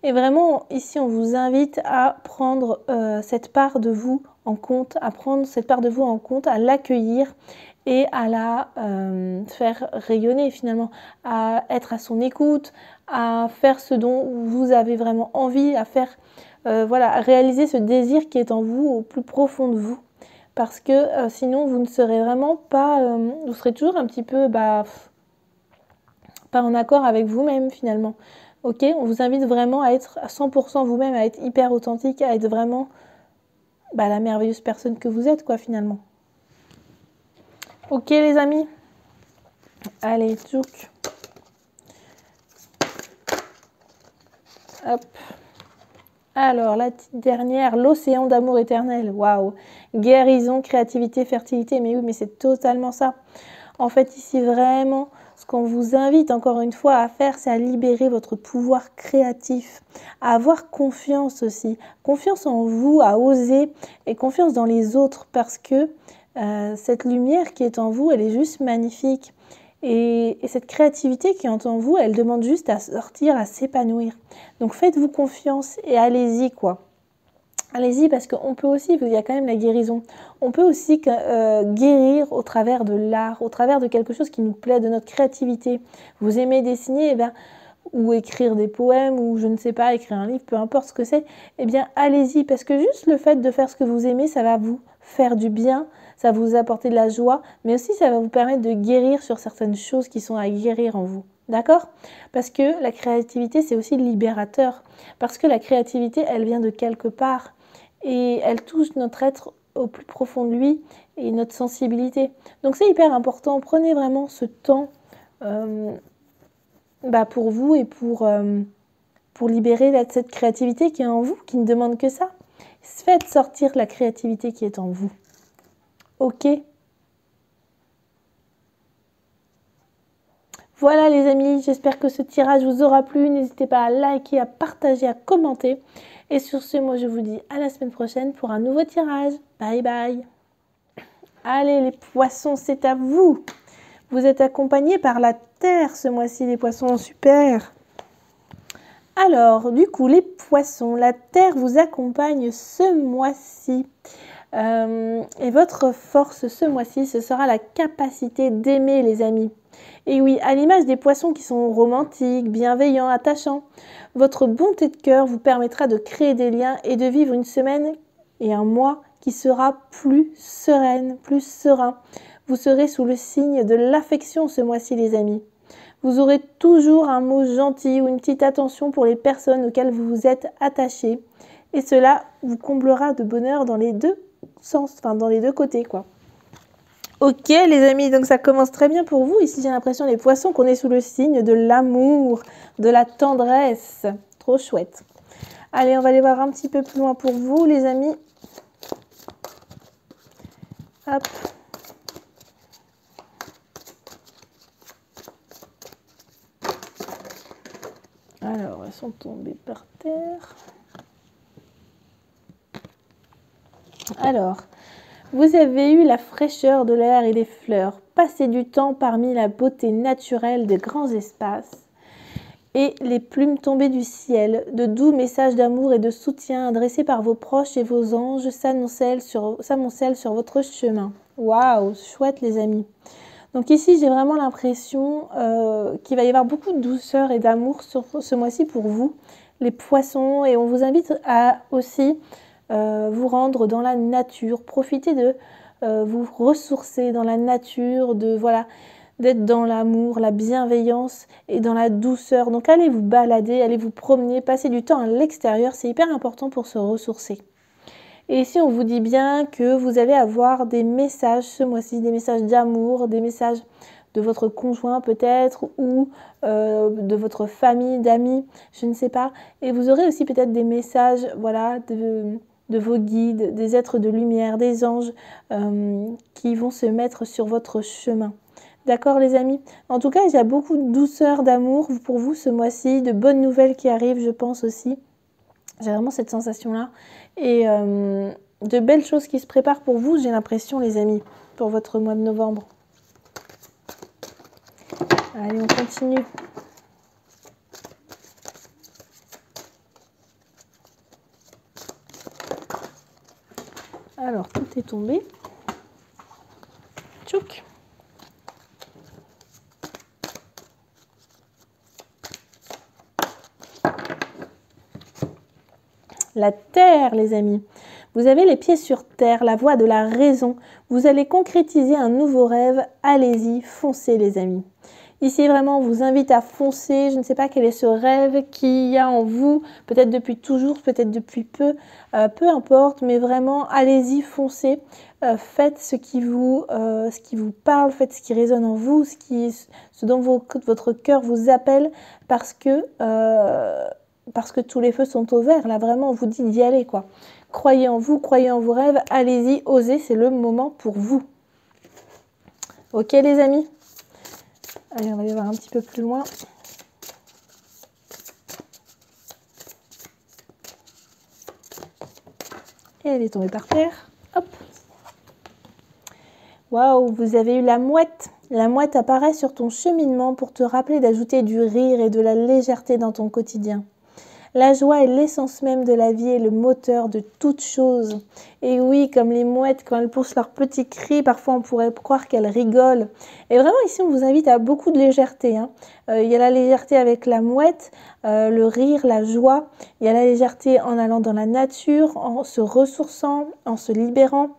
Et vraiment, ici, on vous invite à prendre cette part de vous en compte, à l'accueillir et à la faire rayonner finalement, à être à son écoute, à faire ce dont vous avez vraiment envie, à faire, à réaliser ce désir qui est en vous, au plus profond de vous. Parce que sinon, vous ne serez vraiment pas, vous serez toujours un petit peu, pas en accord avec vous-même finalement. Ok, on vous invite vraiment à être à 100% vous-même, à être hyper authentique, à être vraiment la merveilleuse personne que vous êtes quoi finalement. Ok les amis. Allez, tchouk. Hop. Alors, la petite dernière, l'océan d'amour éternel. Waouh. Guérison, créativité, fertilité. Mais oui, mais c'est totalement ça. En fait, ici, vraiment, ce qu'on vous invite encore une fois à faire, c'est à libérer votre pouvoir créatif, à avoir confiance aussi. Confiance en vous, à oser et confiance dans les autres parce que Cette lumière qui est en vous, elle est juste magnifique. Et cette créativité qui est en vous, elle demande juste à sortir, à s'épanouir. Donc faites-vous confiance et allez-y, quoi. Allez-y, parce qu'on peut aussi, il y a quand même la guérison, on peut aussi guérir au travers de l'art, au travers de quelque chose qui nous plaît, de notre créativité. Vous aimez dessiner, eh bien, ou écrire des poèmes, ou je ne sais pas, écrire un livre, peu importe ce que c'est, eh bien allez-y, parce que juste le fait de faire ce que vous aimez, ça va vous faire du bien, ça va vous apporter de la joie, mais aussi ça va vous permettre de guérir sur certaines choses qui sont à guérir en vous. D'accord? Parce que la créativité, c'est aussi libérateur. Parce que la créativité, elle vient de quelque part. Et elle touche notre être au plus profond de lui et notre sensibilité. Donc c'est hyper important. Prenez vraiment ce temps pour vous et pour libérer cette créativité qui est en vous, qui ne demande que ça. Faites sortir la créativité qui est en vous. Ok? Voilà les amis, j'espère que ce tirage vous aura plu. N'hésitez pas à liker, à partager, à commenter. Et sur ce, moi je vous dis à la semaine prochaine pour un nouveau tirage. Bye bye. Allez les poissons, c'est à vous. Vous êtes accompagnés par la Terre ce mois-ci, les poissons, super. Alors, du coup, les poissons, la Terre vous accompagne ce mois-ci. Et votre force ce mois-ci, ce sera la capacité d'aimer les amis. Et oui, à l'image des poissons qui sont romantiques, bienveillants, attachants, votre bonté de cœur vous permettra de créer des liens et de vivre une semaine et un mois qui sera plus sereine, plus serein. Vous serez sous le signe de l'affection ce mois-ci, les amis. Vous aurez toujours un mot gentil ou une petite attention pour les personnes auxquelles vous vous êtes attachés. Et cela vous comblera de bonheur dans les deux sens, enfin dans les deux côtés, quoi. Ok les amis, donc ça commence très bien pour vous. Ici j'ai l'impression les poissons qu'on est sous le signe de l'amour, de la tendresse. Trop chouette. Allez, on va aller voir un petit peu plus loin pour vous les amis. Hop. Alors, elles sont tombées par terre. Alors, vous avez eu la fraîcheur de l'air et des fleurs, passé du temps parmi la beauté naturelle des grands espaces et les plumes tombées du ciel, de doux messages d'amour et de soutien adressés par vos proches et vos anges s'amoncellent sur votre chemin. Waouh, chouette les amis. Donc ici, j'ai vraiment l'impression qu'il va y avoir beaucoup de douceur et d'amour sur ce mois-ci pour vous, les poissons, et on vous invite à aussi vous rendre dans la nature, profitez de vous ressourcer dans la nature, d'être dans l'amour, la bienveillance et dans la douceur. Donc allez vous balader, allez vous promener, passez du temps à l'extérieur, c'est hyper important pour se ressourcer. Et ici, on vous dit bien que vous allez avoir des messages ce mois-ci, des messages d'amour, des messages de votre conjoint peut-être ou de votre famille, d'amis, je ne sais pas. Et vous aurez aussi peut-être des messages de vos guides, des êtres de lumière, des anges qui vont se mettre sur votre chemin. D'accord les amis? En tout cas, il y a beaucoup de douceur, d'amour pour vous ce mois-ci, de bonnes nouvelles qui arrivent, je pense aussi. J'ai vraiment cette sensation-là. Et de belles choses qui se préparent pour vous, j'ai l'impression les amis, pour votre mois de novembre. Allez, on continue. Alors, tout est tombé. Tchouk. La terre, les amis. Vous avez les pieds sur terre, la voie de la raison. Vous allez concrétiser un nouveau rêve. Allez-y, foncez, les amis. Ici, vraiment, on vous invite à foncer. Je ne sais pas quel est ce rêve qu'il y a en vous, peut-être depuis toujours, peut-être depuis peu, peu importe, mais vraiment, allez-y, foncez. Faites ce qui vous parle, faites ce qui résonne en vous, ce dont votre cœur vous appelle, parce que tous les feux sont au vert. Là, vraiment, on vous dit d'y aller, quoi. Croyez en vous, croyez en vos rêves, allez-y, osez, c'est le moment pour vous. Ok, les amis? Allez, on va aller voir un petit peu plus loin. Et elle est tombée par terre. Hop. Waouh, vous avez eu la mouette. La mouette apparaît sur ton cheminement pour te rappeler d'ajouter du rire et de la légèreté dans ton quotidien. La joie est l'essence même de la vie et le moteur de toute chose. Et oui, comme les mouettes, quand elles poussent leurs petits cris, parfois on pourrait croire qu'elles rigolent. Et vraiment ici, on vous invite à beaucoup de légèreté. Il y a la légèreté avec la mouette, le rire, la joie. Il y a la légèreté en allant dans la nature, en se ressourçant, en se libérant.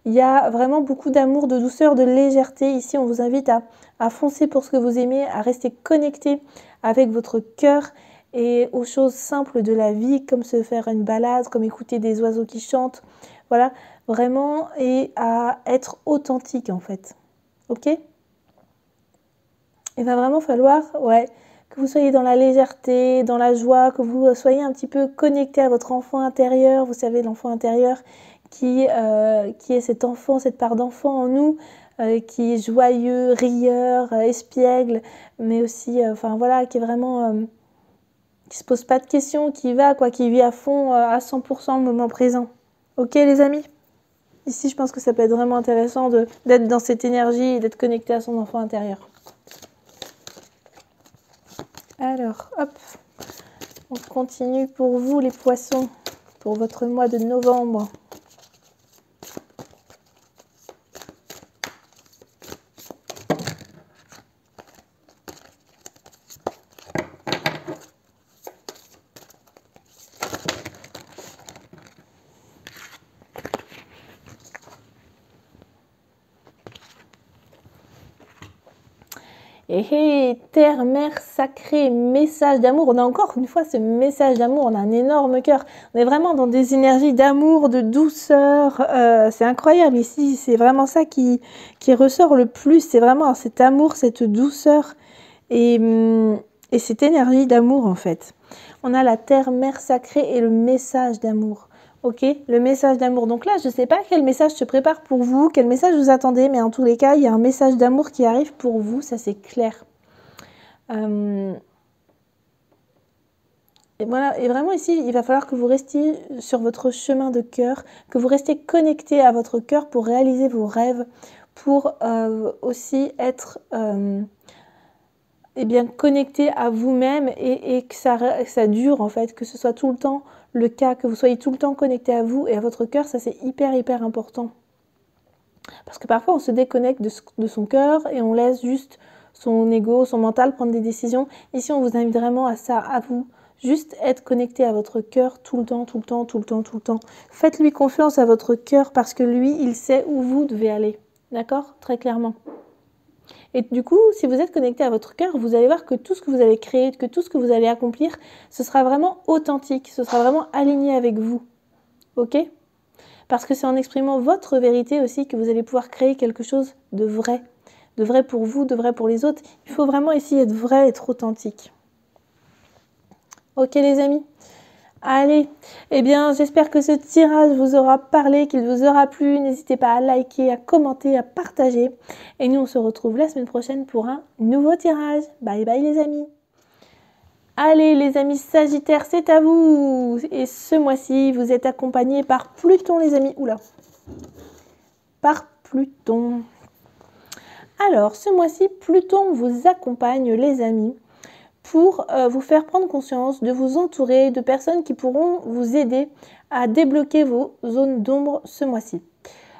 Il y a vraiment beaucoup d'amour, de douceur, de légèreté. Ici, on vous invite à foncer pour ce que vous aimez, à rester connecté avec votre cœur et aux choses simples de la vie, comme se faire une balade, comme écouter des oiseaux qui chantent. Voilà, vraiment, et à être authentique en fait. Ok? Il va vraiment falloir, que vous soyez dans la légèreté, dans la joie, que vous soyez un petit peu connecté à votre enfant intérieur. Vous savez, l'enfant intérieur qui est cet enfant, cette part d'enfant en nous, qui est joyeux, rieur, espiègle, mais aussi, qui est vraiment... qui se pose pas de questions, qui vit à fond, à 100% le moment présent. Ok les amis? Ici, je pense que ça peut être vraiment intéressant d'être dans cette énergie et d'être connecté à son enfant intérieur. Alors, hop, on continue pour vous les poissons, pour votre mois de novembre. Et terre, mer sacrée, message d'amour. On a encore une fois ce message d'amour, on a un énorme cœur. On est vraiment dans des énergies d'amour, de douceur. C'est incroyable ici, c'est vraiment ça qui ressort le plus. C'est vraiment cet amour, cette douceur et cette énergie d'amour en fait. On a la terre, mer sacrée et le message d'amour. Ok, le message d'amour. Donc là, je ne sais pas quel message se prépare pour vous, quel message vous attendez, mais en tous les cas, il y a un message d'amour qui arrive pour vous, ça c'est clair. Et voilà, et vraiment ici, il va falloir que vous restiez sur votre chemin de cœur, que vous restiez connecté à votre cœur pour réaliser vos rêves, pour aussi être connecté à vous-même et que ça dure en fait, que ce soit tout le temps le cas, que vous soyez tout le temps connecté à vous et à votre cœur, ça c'est hyper important. Parce que parfois on se déconnecte de son cœur et on laisse juste son ego, son mental prendre des décisions. Ici on vous invite vraiment à ça, à vous. Juste être connecté à votre cœur tout le temps. Faites-lui confiance à votre cœur parce que lui, il sait où vous devez aller. D'accord? Très clairement. Et du coup, si vous êtes connecté à votre cœur, vous allez voir que tout ce que vous allez créer, que tout ce que vous allez accomplir, ce sera vraiment authentique, ce sera vraiment aligné avec vous. Ok? Parce que c'est en exprimant votre vérité aussi que vous allez pouvoir créer quelque chose de vrai pour vous, de vrai pour les autres. Il faut vraiment essayer d'être vrai, être authentique. Ok les amis? Allez, eh bien j'espère que ce tirage vous aura parlé, qu'il vous aura plu. N'hésitez pas à liker, à commenter, à partager. Et nous on se retrouve la semaine prochaine pour un nouveau tirage. Bye bye les amis. Allez les amis Sagittaires, c'est à vous. Et ce mois-ci, vous êtes accompagnés par Pluton les amis. Oula. Par Pluton. Alors ce mois-ci, Pluton vous accompagne les amis pour vous faire prendre conscience, de vous entourer de personnes qui pourront vous aider à débloquer vos zones d'ombre ce mois-ci.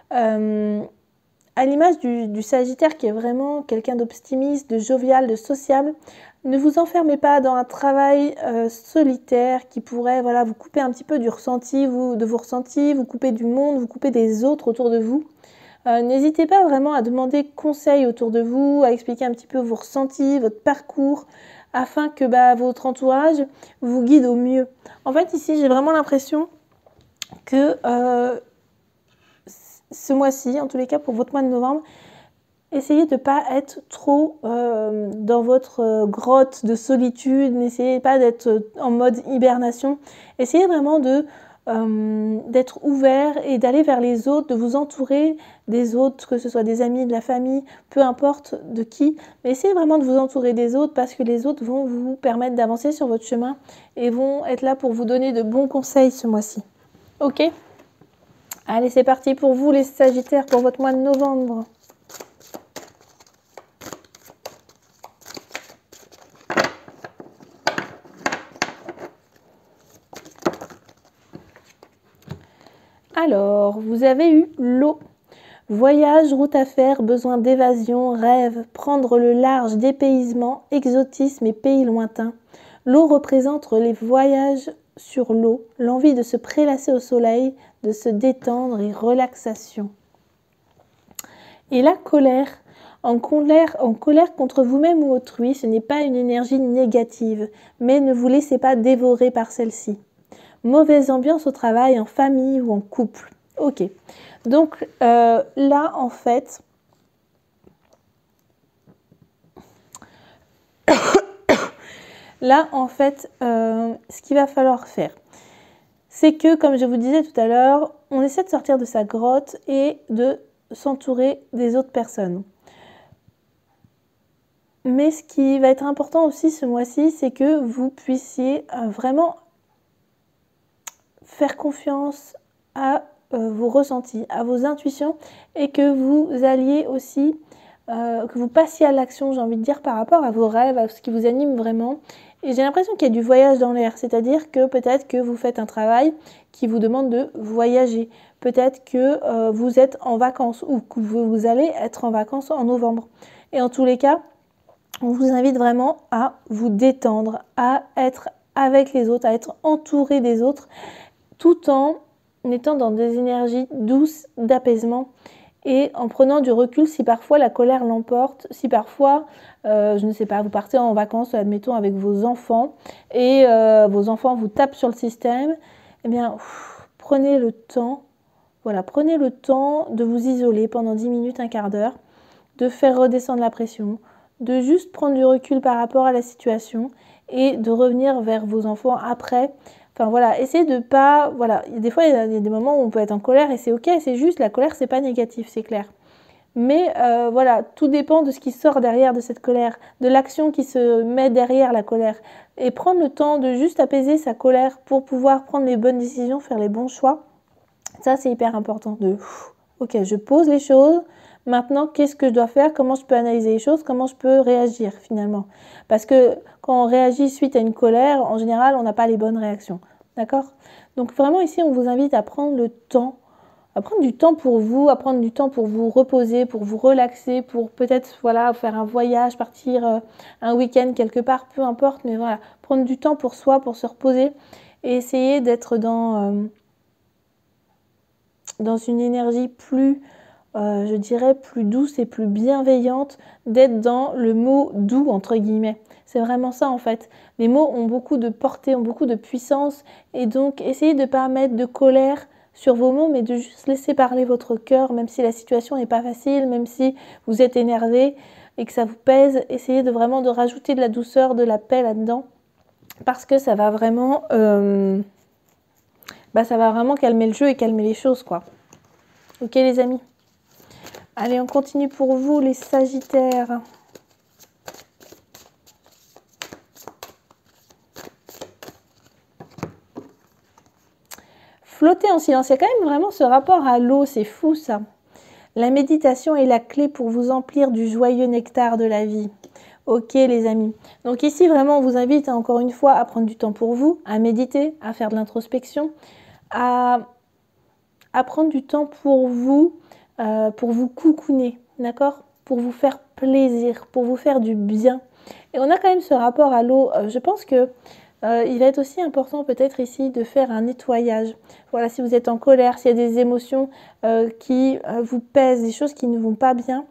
À l'image du Sagittaire qui est vraiment quelqu'un d'optimiste, de jovial, de sociable, ne vous enfermez pas dans un travail solitaire qui pourrait vous couper un petit peu du ressenti, de vos ressentis, vous couper du monde, vous couper des autres autour de vous. N'hésitez pas vraiment à demander conseil autour de vous, à expliquer un petit peu vos ressentis, votre parcours, afin que votre entourage vous guide au mieux. En fait, ici, j'ai vraiment l'impression que ce mois-ci, en tous les cas pour votre mois de novembre, essayez de ne pas être trop dans votre grotte de solitude, n'essayez pas d'être en mode hibernation, essayez vraiment d'être ouvert et d'aller vers les autres, de vous entourer des autres, que ce soit des amis, de la famille, peu importe de qui, mais essayez vraiment de vous entourer des autres parce que les autres vont vous permettre d'avancer sur votre chemin et vont être là pour vous donner de bons conseils ce mois-ci. Ok? Allez, c'est parti pour vous les Sagittaires pour votre mois de novembre. vous avez eu l'eau. Voyage, route à faire, besoin d'évasion, rêve, prendre le large, dépaysement, exotisme et pays lointains. L'eau représente les voyages sur l'eau, l'envie de se prélasser au soleil, de se détendre et relaxation. Et la colère. En colère contre vous-même ou autrui, ce n'est pas une énergie négative, mais ne vous laissez pas dévorer par celle-ci. Mauvaise ambiance au travail, en famille ou en couple. Ok, donc là en fait, ce qu'il va falloir faire, c'est que, comme je vous disais tout à l'heure, on essaie de sortir de sa grotte et de s'entourer des autres personnes. Mais ce qui va être important aussi ce mois-ci, c'est que vous puissiez vraiment faire confiance à vos ressentis, à vos intuitions, et que vous alliez aussi, que vous passiez à l'action, j'ai envie de dire, par rapport à vos rêves, à ce qui vous anime vraiment. Et j'ai l'impression qu'il y a du voyage dans l'air, c'est-à-dire que peut-être que vous faites un travail qui vous demande de voyager, peut-être que vous êtes en vacances ou que vous allez être en vacances en novembre. Et en tous les cas, on vous invite vraiment à vous détendre, à être avec les autres, à être entouré des autres, tout en étant dans des énergies douces, d'apaisement, et en prenant du recul si parfois la colère l'emporte, si parfois, je ne sais pas, vous partez en vacances, admettons, avec vos enfants, et vos enfants vous tapent sur le système, eh bien, prenez le temps, voilà, prenez le temps de vous isoler pendant 10 minutes, un quart d'heure, de faire redescendre la pression, de juste prendre du recul par rapport à la situation et de revenir vers vos enfants après. Enfin voilà, essayez de pas... Voilà, des fois il y a des moments où on peut être en colère et c'est ok, c'est juste, la colère c'est pas négatif, c'est clair. Mais voilà, tout dépend de ce qui sort derrière de cette colère, de l'action qui se met derrière la colère. Et prendre le temps de juste apaiser sa colère pour pouvoir prendre les bonnes décisions, faire les bons choix, ça c'est hyper important. Ok, je pose les choses. Maintenant, qu'est-ce que je dois faire? Comment je peux analyser les choses? Comment je peux réagir finalement? Parce que quand on réagit suite à une colère, en général, on n'a pas les bonnes réactions. D'accord? Donc vraiment ici, on vous invite à prendre le temps, à prendre du temps pour vous, à prendre du temps pour vous reposer, pour vous relaxer, pour peut-être voilà, faire un voyage, partir un week-end quelque part, peu importe, mais voilà, prendre du temps pour soi, pour se reposer et essayer d'être dans une énergie plus... je dirais plus douce et plus bienveillante, d'être dans le mot doux entre guillemets. C'est vraiment ça en fait. Les mots ont beaucoup de portée, ont beaucoup de puissance et donc essayez de ne pas mettre de colère sur vos mots mais de juste laisser parler votre cœur même si la situation n'est pas facile, même si vous êtes énervé et que ça vous pèse. Essayez de vraiment de rajouter de la douceur, de la paix là-dedans parce que ça va vraiment calmer le jeu et calmer les choses quoi. Ok les amis? Allez, on continue pour vous, les Sagittaires. Flotter en silence. Il y a quand même vraiment ce rapport à l'eau, c'est fou ça. La méditation est la clé pour vous emplir du joyeux nectar de la vie. Ok les amis. Donc ici, vraiment, on vous invite encore une fois à prendre du temps pour vous, à méditer, à faire de l'introspection, à prendre du temps pour vous coucouner, d'accord? Pour vous faire plaisir, pour vous faire du bien. Et on a quand même ce rapport à l'eau. Je pense que il va être aussi important peut-être ici de faire un nettoyage. Voilà, si vous êtes en colère, s'il y a des émotions qui vous pèsent, des choses qui ne vont pas bien,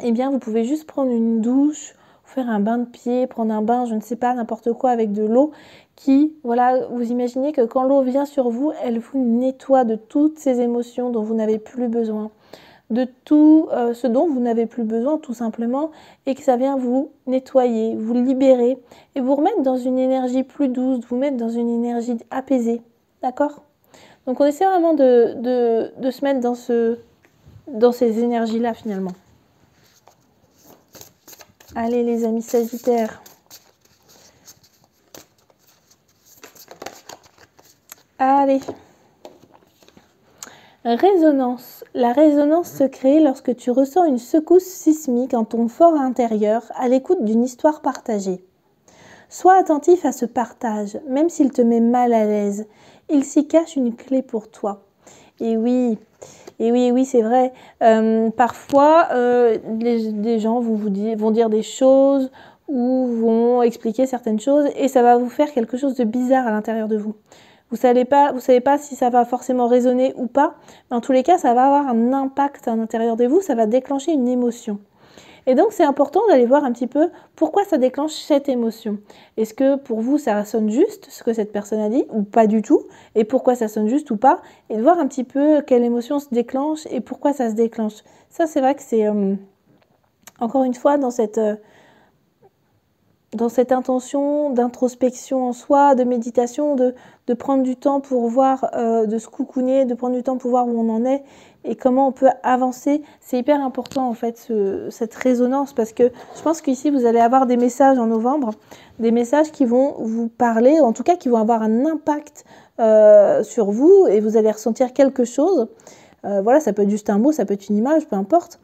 eh bien vous pouvez juste prendre une douche, faire un bain de pied, prendre un bain, je ne sais pas, n'importe quoi avec de l'eau qui, voilà, vous imaginez que quand l'eau vient sur vous, elle vous nettoie de toutes ces émotions dont vous n'avez plus besoin, de tout ce dont vous n'avez plus besoin tout simplement, et que ça vient vous nettoyer, vous libérer, et vous remettre dans une énergie plus douce, vous mettre dans une énergie apaisée, d'accord? Donc on essaie vraiment de se mettre dans ces énergies-là finalement. Allez les amis Sagittaires. Allez. Résonance. La résonance se crée lorsque tu ressens une secousse sismique en ton fort intérieur à l'écoute d'une histoire partagée. Sois attentif à ce partage, même s'il te met mal à l'aise. Il s'y cache une clé pour toi. Et oui, c'est vrai. Parfois, des gens vont dire des choses ou vont expliquer certaines choses et ça va vous faire quelque chose de bizarre à l'intérieur de vous. Vous savez pas si ça va forcément résonner ou pas, mais en tous les cas, ça va avoir un impact à l'intérieur de vous, ça va déclencher une émotion. Et donc, c'est important d'aller voir un petit peu pourquoi ça déclenche cette émotion. Est-ce que pour vous, ça sonne juste ce que cette personne a dit ou pas du tout? Et pourquoi ça sonne juste ou pas? Et de voir un petit peu quelle émotion se déclenche et pourquoi ça se déclenche. Ça, c'est vrai que c'est, encore une fois, dans cette intention d'introspection en soi, de méditation, de prendre du temps pour voir, de se coucouner, de prendre du temps pour voir où on en est et comment on peut avancer. C'est hyper important en fait cette résonance parce que je pense qu'ici vous allez avoir des messages en novembre, des messages qui vont vous parler, en tout cas qui vont avoir un impact sur vous et vous allez ressentir quelque chose. Voilà, ça peut être juste un mot, ça peut être une image, peu importe.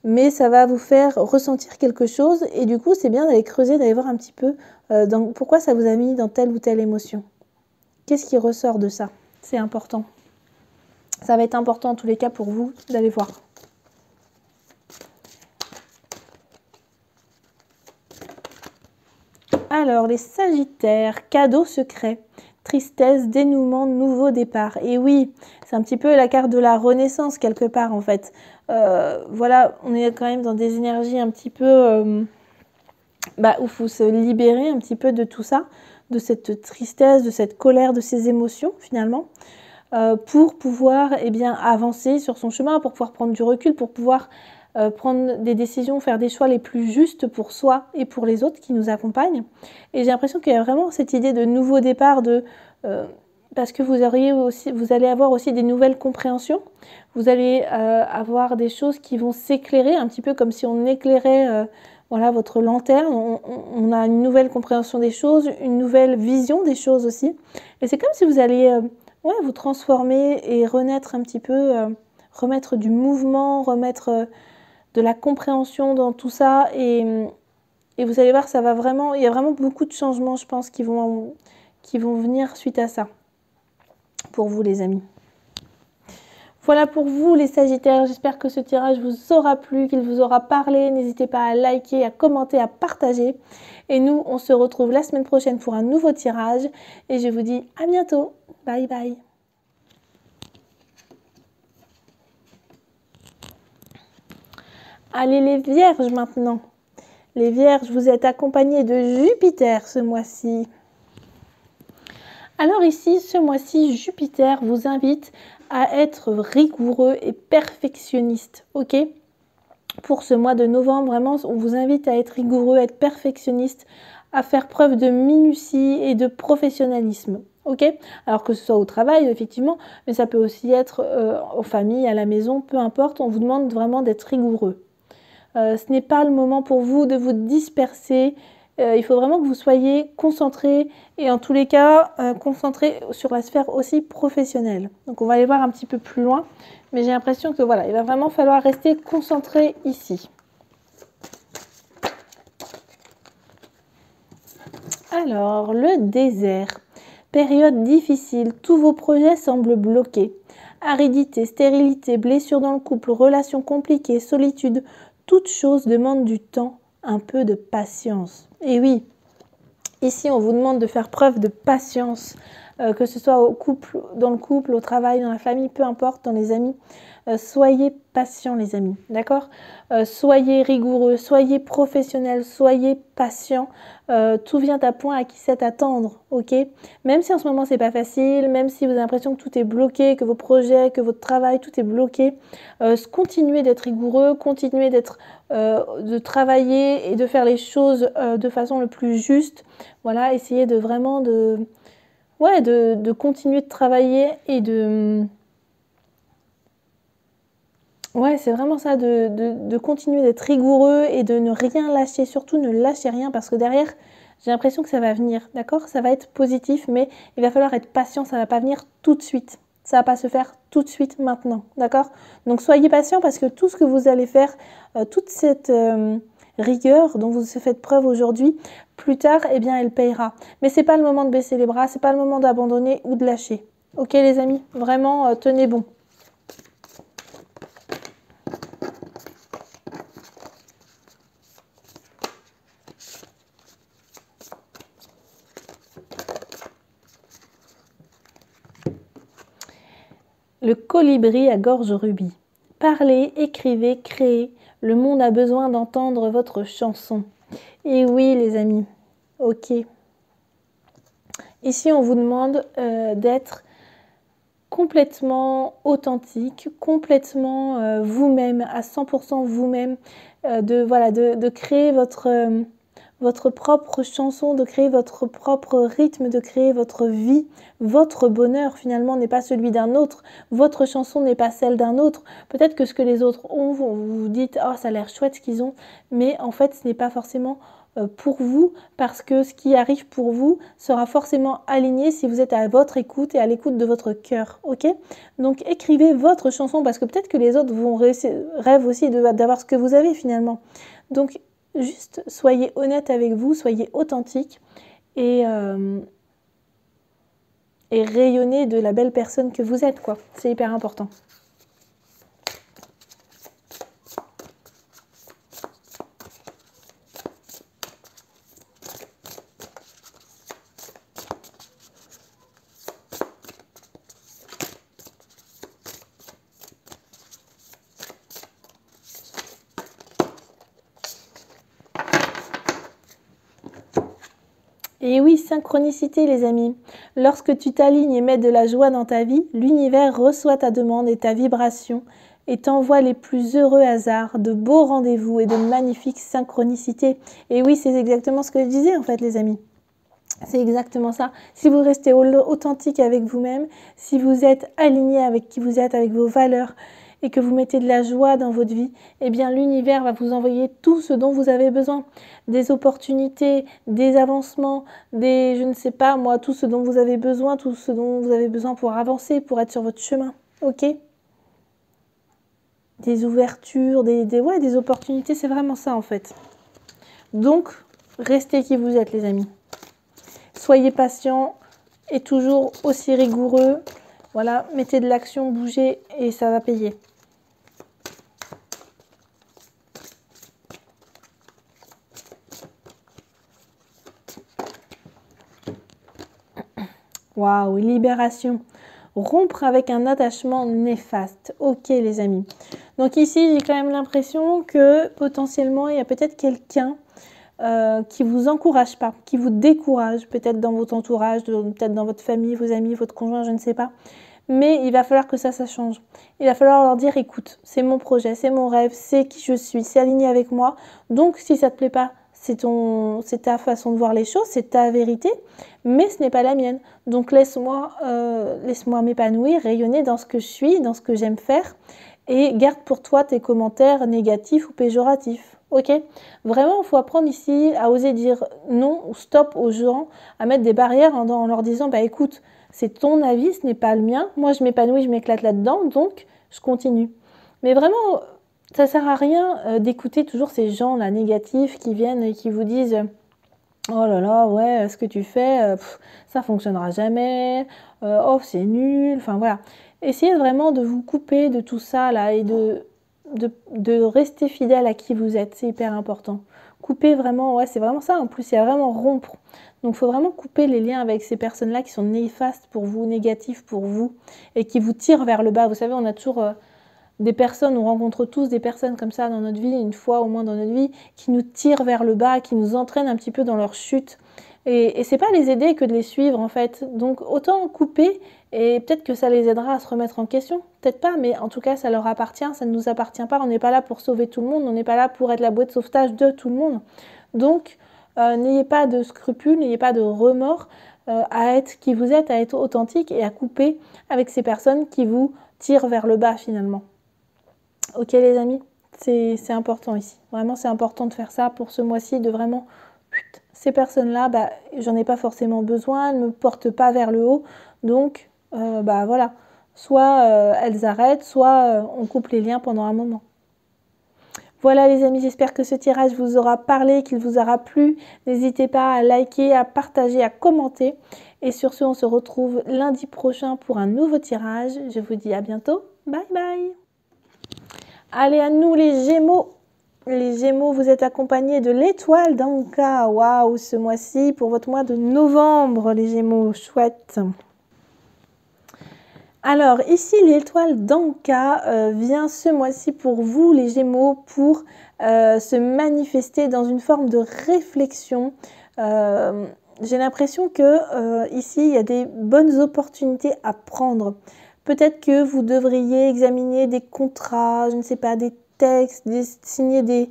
Mais ça va vous faire ressentir quelque chose et du coup c'est bien d'aller creuser, d'aller voir un petit peu pourquoi ça vous a mis dans telle ou telle émotion. Qu'est-ce qui ressort de ça? C'est important. Ça va être important en tous les cas pour vous d'aller voir. Alors les Sagittaires, cadeau secret, tristesse, dénouement, nouveau départ. Et oui, c'est un petit peu la carte de la renaissance quelque part en fait. Voilà, on est quand même dans des énergies un petit peu où il faut se libérer un petit peu de tout ça, de cette tristesse, de cette colère, de ces émotions finalement, pour pouvoir avancer sur son chemin, pour pouvoir prendre du recul, pour pouvoir prendre des décisions, faire des choix les plus justes pour soi et pour les autres qui nous accompagnent. Et j'ai l'impression qu'il y a vraiment cette idée de nouveau départ, parce que vous allez avoir aussi des nouvelles compréhensions. Vous allez avoir des choses qui vont s'éclairer, un petit peu comme si on éclairait votre lanterne. On a une nouvelle compréhension des choses, une nouvelle vision des choses aussi. Et c'est comme si vous alliez vous transformer et renaître un petit peu, remettre du mouvement, remettre de la compréhension dans tout ça. Et vous allez voir, il y a vraiment beaucoup de changements, je pense, qui vont venir suite à ça. Pour vous les amis. Voilà pour vous les Sagittaires, j'espère que ce tirage vous aura plu, qu'il vous aura parlé. N'hésitez pas à liker, à commenter, à partager. Et nous, on se retrouve la semaine prochaine pour un nouveau tirage. Et je vous dis à bientôt. Bye bye. Allez les Vierges maintenant. Les Vierges, vous êtes accompagnés de Jupiter ce mois-ci. Alors ici, ce mois-ci, Jupiter vous invite à être rigoureux et perfectionniste, ok? Pour ce mois de novembre, vraiment, on vous invite à être rigoureux, à être perfectionniste, à faire preuve de minutie et de professionnalisme, ok? Alors que ce soit au travail, effectivement, mais ça peut aussi être en famille, à la maison, peu importe, on vous demande vraiment d'être rigoureux. Ce n'est pas le moment pour vous de vous disperser. Il faut vraiment que vous soyez concentrés et en tous les cas concentrés sur la sphère aussi professionnelle. Donc on va aller voir un petit peu plus loin, mais j'ai l'impression que voilà, il va vraiment falloir rester concentré ici. Alors, le désert. Période difficile, tous vos projets semblent bloqués. Aridité, stérilité, blessures dans le couple, relations compliquées, solitude, toute chose demande du temps, un peu de patience. Et oui, ici on vous demande de faire preuve de patience, que ce soit dans le couple, au travail, dans la famille, peu importe, dans les amis. Soyez patients les amis, d'accord? Soyez rigoureux, soyez professionnels, soyez patients. Tout vient à point à qui sait attendre, ok? Même si en ce moment c'est pas facile, même si vous avez l'impression que tout est bloqué, que vos projets, que votre travail, tout est bloqué, continuez d'être rigoureux, continuez de travailler et de faire les choses de façon le plus juste. Voilà, essayez de vraiment de continuer de travailler et ouais, c'est vraiment ça, de continuer d'être rigoureux et de ne rien lâcher. Surtout, ne lâchez rien parce que derrière, j'ai l'impression que ça va venir, d'accord? Ça va être positif, mais il va falloir être patient, ça ne va pas venir tout de suite. Ça ne va pas se faire tout de suite maintenant, d'accord? Donc, soyez patient parce que tout ce que vous allez faire, toute cette rigueur dont vous faites preuve aujourd'hui, plus tard, eh bien, elle payera. Mais ce n'est pas le moment de baisser les bras, ce n'est pas le moment d'abandonner ou de lâcher. Ok, les amis? Vraiment, tenez bon. le colibri à gorge rubis. Parlez, écrivez, créez. Le monde a besoin d'entendre votre chanson. Et oui, les amis. Ok. Ici, on vous demande d'être complètement authentique, complètement vous-même, à 100% vous-même, de créer votre propre chanson, de créer votre propre rythme, de créer votre vie. Votre bonheur, finalement, n'est pas celui d'un autre. Votre chanson n'est pas celle d'un autre. Peut-être que ce que les autres ont, vous vous dites « Oh, ça a l'air chouette ce qu'ils ont », mais en fait, ce n'est pas forcément pour vous, parce que ce qui arrive pour vous sera forcément aligné si vous êtes à votre écoute et à l'écoute de votre cœur, ok? Donc écrivez votre chanson, parce que peut-être que les autres rêvent aussi d'avoir ce que vous avez finalement. Donc juste soyez honnête avec vous, soyez authentique et rayonnez de la belle personne que vous êtes, quoi. C'est hyper important. Et oui, synchronicité les amis. Lorsque tu t'alignes et mets de la joie dans ta vie, l'univers reçoit ta demande et ta vibration et t'envoie les plus heureux hasards, de beaux rendez-vous et de magnifiques synchronicités. Et oui, c'est exactement ce que je disais en fait les amis. C'est exactement ça. Si vous restez authentique avec vous-même, si vous êtes aligné avec qui vous êtes, avec vos valeurs, et que vous mettez de la joie dans votre vie, eh bien l'univers va vous envoyer tout ce dont vous avez besoin. Des opportunités, des avancements, je ne sais pas moi, tout ce dont vous avez besoin, tout ce dont vous avez besoin pour avancer, pour être sur votre chemin. Ok ? Des ouvertures, des opportunités, c'est vraiment ça en fait. Donc, restez qui vous êtes les amis. Soyez patient et toujours aussi rigoureux. Voilà, mettez de l'action, bougez et ça va payer. Waouh, libération. Rompre avec un attachement néfaste. Ok les amis. Donc ici, j'ai quand même l'impression que potentiellement, il y a peut-être quelqu'un qui vous encourage pas, qui vous décourage, peut-être dans votre entourage, peut-être dans votre famille, vos amis, votre conjoint, je ne sais pas. Mais il va falloir que ça change. Il va falloir leur dire, écoute, c'est mon projet, c'est mon rêve, c'est qui je suis, c'est aligné avec moi. Donc si ça te plaît pas, c'est ta façon de voir les choses, c'est ta vérité, mais ce n'est pas la mienne. Donc laisse-moi m'épanouir, rayonner dans ce que je suis, dans ce que j'aime faire, et garde pour toi tes commentaires négatifs ou péjoratifs. Ok ? Vraiment, il faut apprendre ici à oser dire non ou stop aux gens, à mettre des barrières en leur disant, bah écoute, c'est ton avis, ce n'est pas le mien. Moi, je m'épanouis, je m'éclate là-dedans, donc je continue. Mais vraiment, ça sert à rien d'écouter toujours ces gens là négatifs qui viennent et qui vous disent oh là là, ouais, ce que tu fais, ça fonctionnera jamais, oh c'est nul, enfin voilà. Essayez vraiment de vous couper de tout ça là et de rester fidèle à qui vous êtes, c'est hyper important. Couper vraiment, ouais, c'est vraiment ça, en plus il y a vraiment rompre. Donc il faut vraiment couper les liens avec ces personnes-là qui sont néfastes pour vous, négatifs pour vous et qui vous tirent vers le bas. Vous savez, on a toujours des personnes, on rencontre tous des personnes comme ça dans notre vie, une fois au moins dans notre vie, qui nous tirent vers le bas, qui nous entraînent un petit peu dans leur chute. Et c'est pas les aider que de les suivre en fait. Donc autant couper et peut-être que ça les aidera à se remettre en question. Peut-être pas, mais en tout cas ça leur appartient, ça ne nous appartient pas. On n'est pas là pour sauver tout le monde, on n'est pas là pour être la bouée de sauvetage de tout le monde. Donc n'ayez pas de scrupules, n'ayez pas de remords à être qui vous êtes, à être authentique et à couper avec ces personnes qui vous tirent vers le bas finalement. Ok les amis, c'est important ici. Vraiment, c'est important de faire ça pour ce mois-ci, de vraiment... Ces personnes-là, bah, j'en ai pas forcément besoin, elles ne me portent pas vers le haut. Donc, bah voilà, soit elles arrêtent, soit on coupe les liens pendant un moment. Voilà les amis, j'espère que ce tirage vous aura parlé, qu'il vous aura plu. N'hésitez pas à liker, à partager, à commenter. Et sur ce, on se retrouve lundi prochain pour un nouveau tirage. Je vous dis à bientôt. Bye bye. Allez, à nous les Gémeaux. Les Gémeaux, vous êtes accompagnés de l'étoile d'Anka. Waouh, ce mois-ci, pour votre mois de novembre, les Gémeaux, chouette. Alors ici, l'étoile d'Anka vient ce mois-ci pour vous, les Gémeaux, pour se manifester dans une forme de réflexion. J'ai l'impression que ici, il y a des bonnes opportunités à prendre. Peut-être que vous devriez examiner des contrats, je ne sais pas, des textes, signer des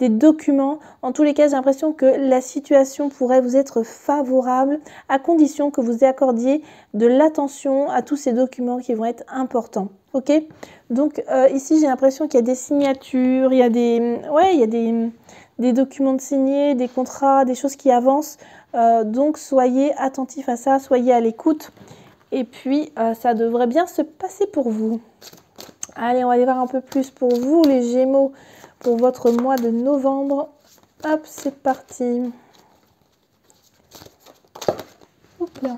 documents. En tous les cas, j'ai l'impression que la situation pourrait vous être favorable à condition que vous accordiez de l'attention à tous ces documents qui vont être importants. Ok? Donc ici, j'ai l'impression qu'il y a des signatures, il y a des documents de signés, des contrats, des choses qui avancent. Donc soyez attentifs à ça, soyez à l'écoute. Et puis, ça devrait bien se passer pour vous. Allez, on va aller voir un peu plus pour vous, les Gémeaux, pour votre mois de novembre. Hop, c'est parti. Hop là.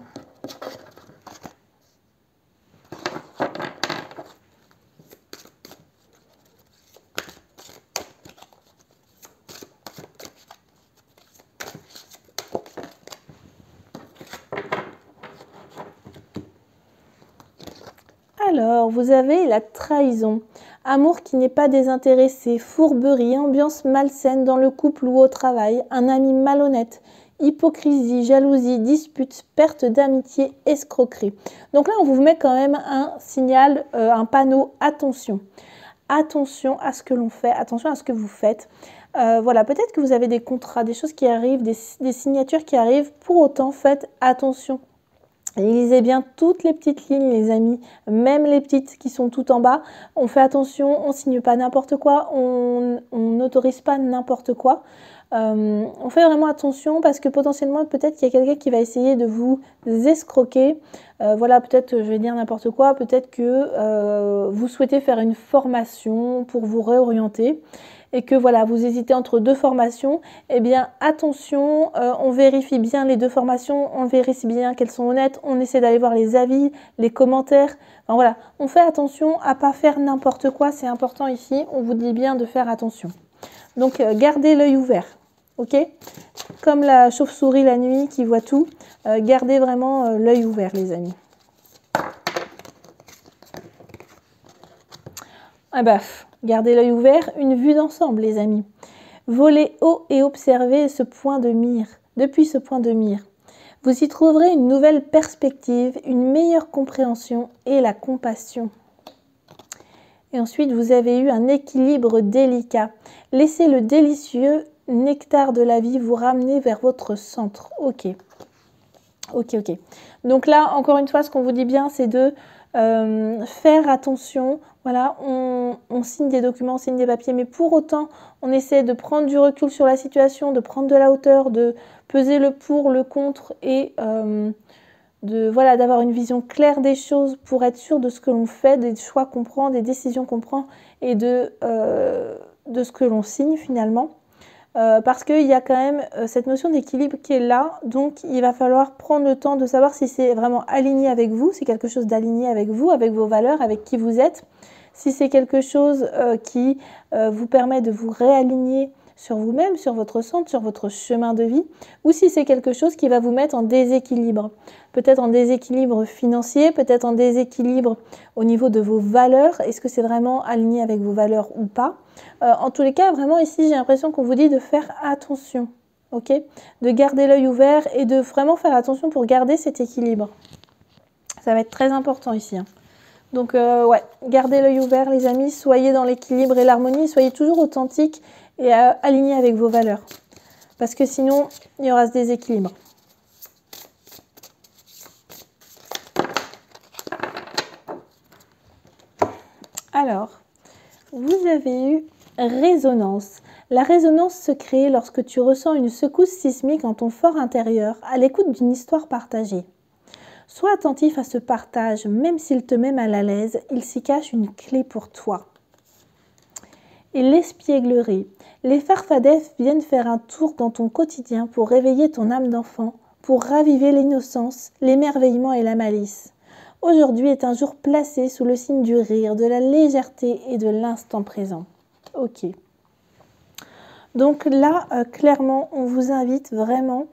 Alors, vous avez la trahison. Amour qui n'est pas désintéressé, fourberie, ambiance malsaine dans le couple ou au travail, un ami malhonnête, hypocrisie, jalousie, dispute, perte d'amitié, escroquerie. Donc là, on vous met quand même un signal, un panneau, attention. Attention à ce que l'on fait, attention à ce que vous faites. Voilà, peut-être que vous avez des contrats, des choses qui arrivent, des signatures qui arrivent. Pour autant, faites attention. Lisez bien toutes les petites lignes, les amis, même les petites qui sont tout en bas. On fait attention, on ne signe pas n'importe quoi, on n'autorise pas n'importe quoi. On fait vraiment attention parce que potentiellement, peut-être qu'il y a quelqu'un qui va essayer de vous escroquer. Voilà, peut-être, je vais dire n'importe quoi, peut-être que vous souhaitez faire une formation pour vous réorienter. Et que voilà, vous hésitez entre deux formations, eh bien attention, on vérifie bien les deux formations, on vérifie bien qu'elles sont honnêtes, on essaie d'aller voir les avis, les commentaires, enfin voilà, on fait attention à pas faire n'importe quoi, c'est important ici, on vous dit bien de faire attention. Donc gardez l'œil ouvert, ok? Comme la chauve-souris la nuit qui voit tout, gardez vraiment l'œil ouvert les amis. Ah bah, gardez l'œil ouvert, une vue d'ensemble les amis. Volez haut et observez ce point de mire. Depuis ce point de mire, vous y trouverez une nouvelle perspective, une meilleure compréhension et la compassion. Et ensuite, vous avez eu un équilibre délicat. Laissez le délicieux nectar de la vie vous ramener vers votre centre. Ok. Ok. Donc là, encore une fois, ce qu'on vous dit bien, c'est de faire attention. Voilà, on signe des documents, on signe des papiers, mais pour autant, on essaie de prendre du recul sur la situation, de prendre de la hauteur, de peser le pour, le contre et d'avoir une vision claire des choses pour être sûr de ce que l'on fait, des choix qu'on prend, des décisions qu'on prend et de ce que l'on signe finalement. Parce qu'il y a quand même cette notion d'équilibre qui est là, donc il va falloir prendre le temps de savoir si c'est vraiment aligné avec vous, si quelque chose d'aligné avec vous, avec vos valeurs, avec qui vous êtes, si c'est quelque chose qui vous permet de vous réaligner sur vous-même, sur votre centre, sur votre chemin de vie, ou si c'est quelque chose qui va vous mettre en déséquilibre. Peut-être en déséquilibre financier, peut-être en déséquilibre au niveau de vos valeurs. Est-ce que c'est vraiment aligné avec vos valeurs ou pas? En tous les cas, vraiment ici, j'ai l'impression qu'on vous dit de faire attention, ok? De garder l'œil ouvert et de vraiment faire attention pour garder cet équilibre. Ça va être très important ici. Hein. Donc, ouais, gardez l'œil ouvert, les amis. Soyez dans l'équilibre et l'harmonie. Soyez toujours authentique et alignés avec vos valeurs. Parce que sinon, il y aura ce déséquilibre. Alors, vous avez eu résonance. La résonance se crée lorsque tu ressens une secousse sismique en ton fort intérieur, à l'écoute d'une histoire partagée. Sois attentif à ce partage, même s'il te met mal à l'aise, il s'y cache une clé pour toi. Et l'espièglerie. Les farfadets viennent faire un tour dans ton quotidien pour réveiller ton âme d'enfant, pour raviver l'innocence, l'émerveillement et la malice. Aujourd'hui est un jour placé sous le signe du rire, de la légèreté et de l'instant présent. Ok. Donc là, clairement, on vous invite vraiment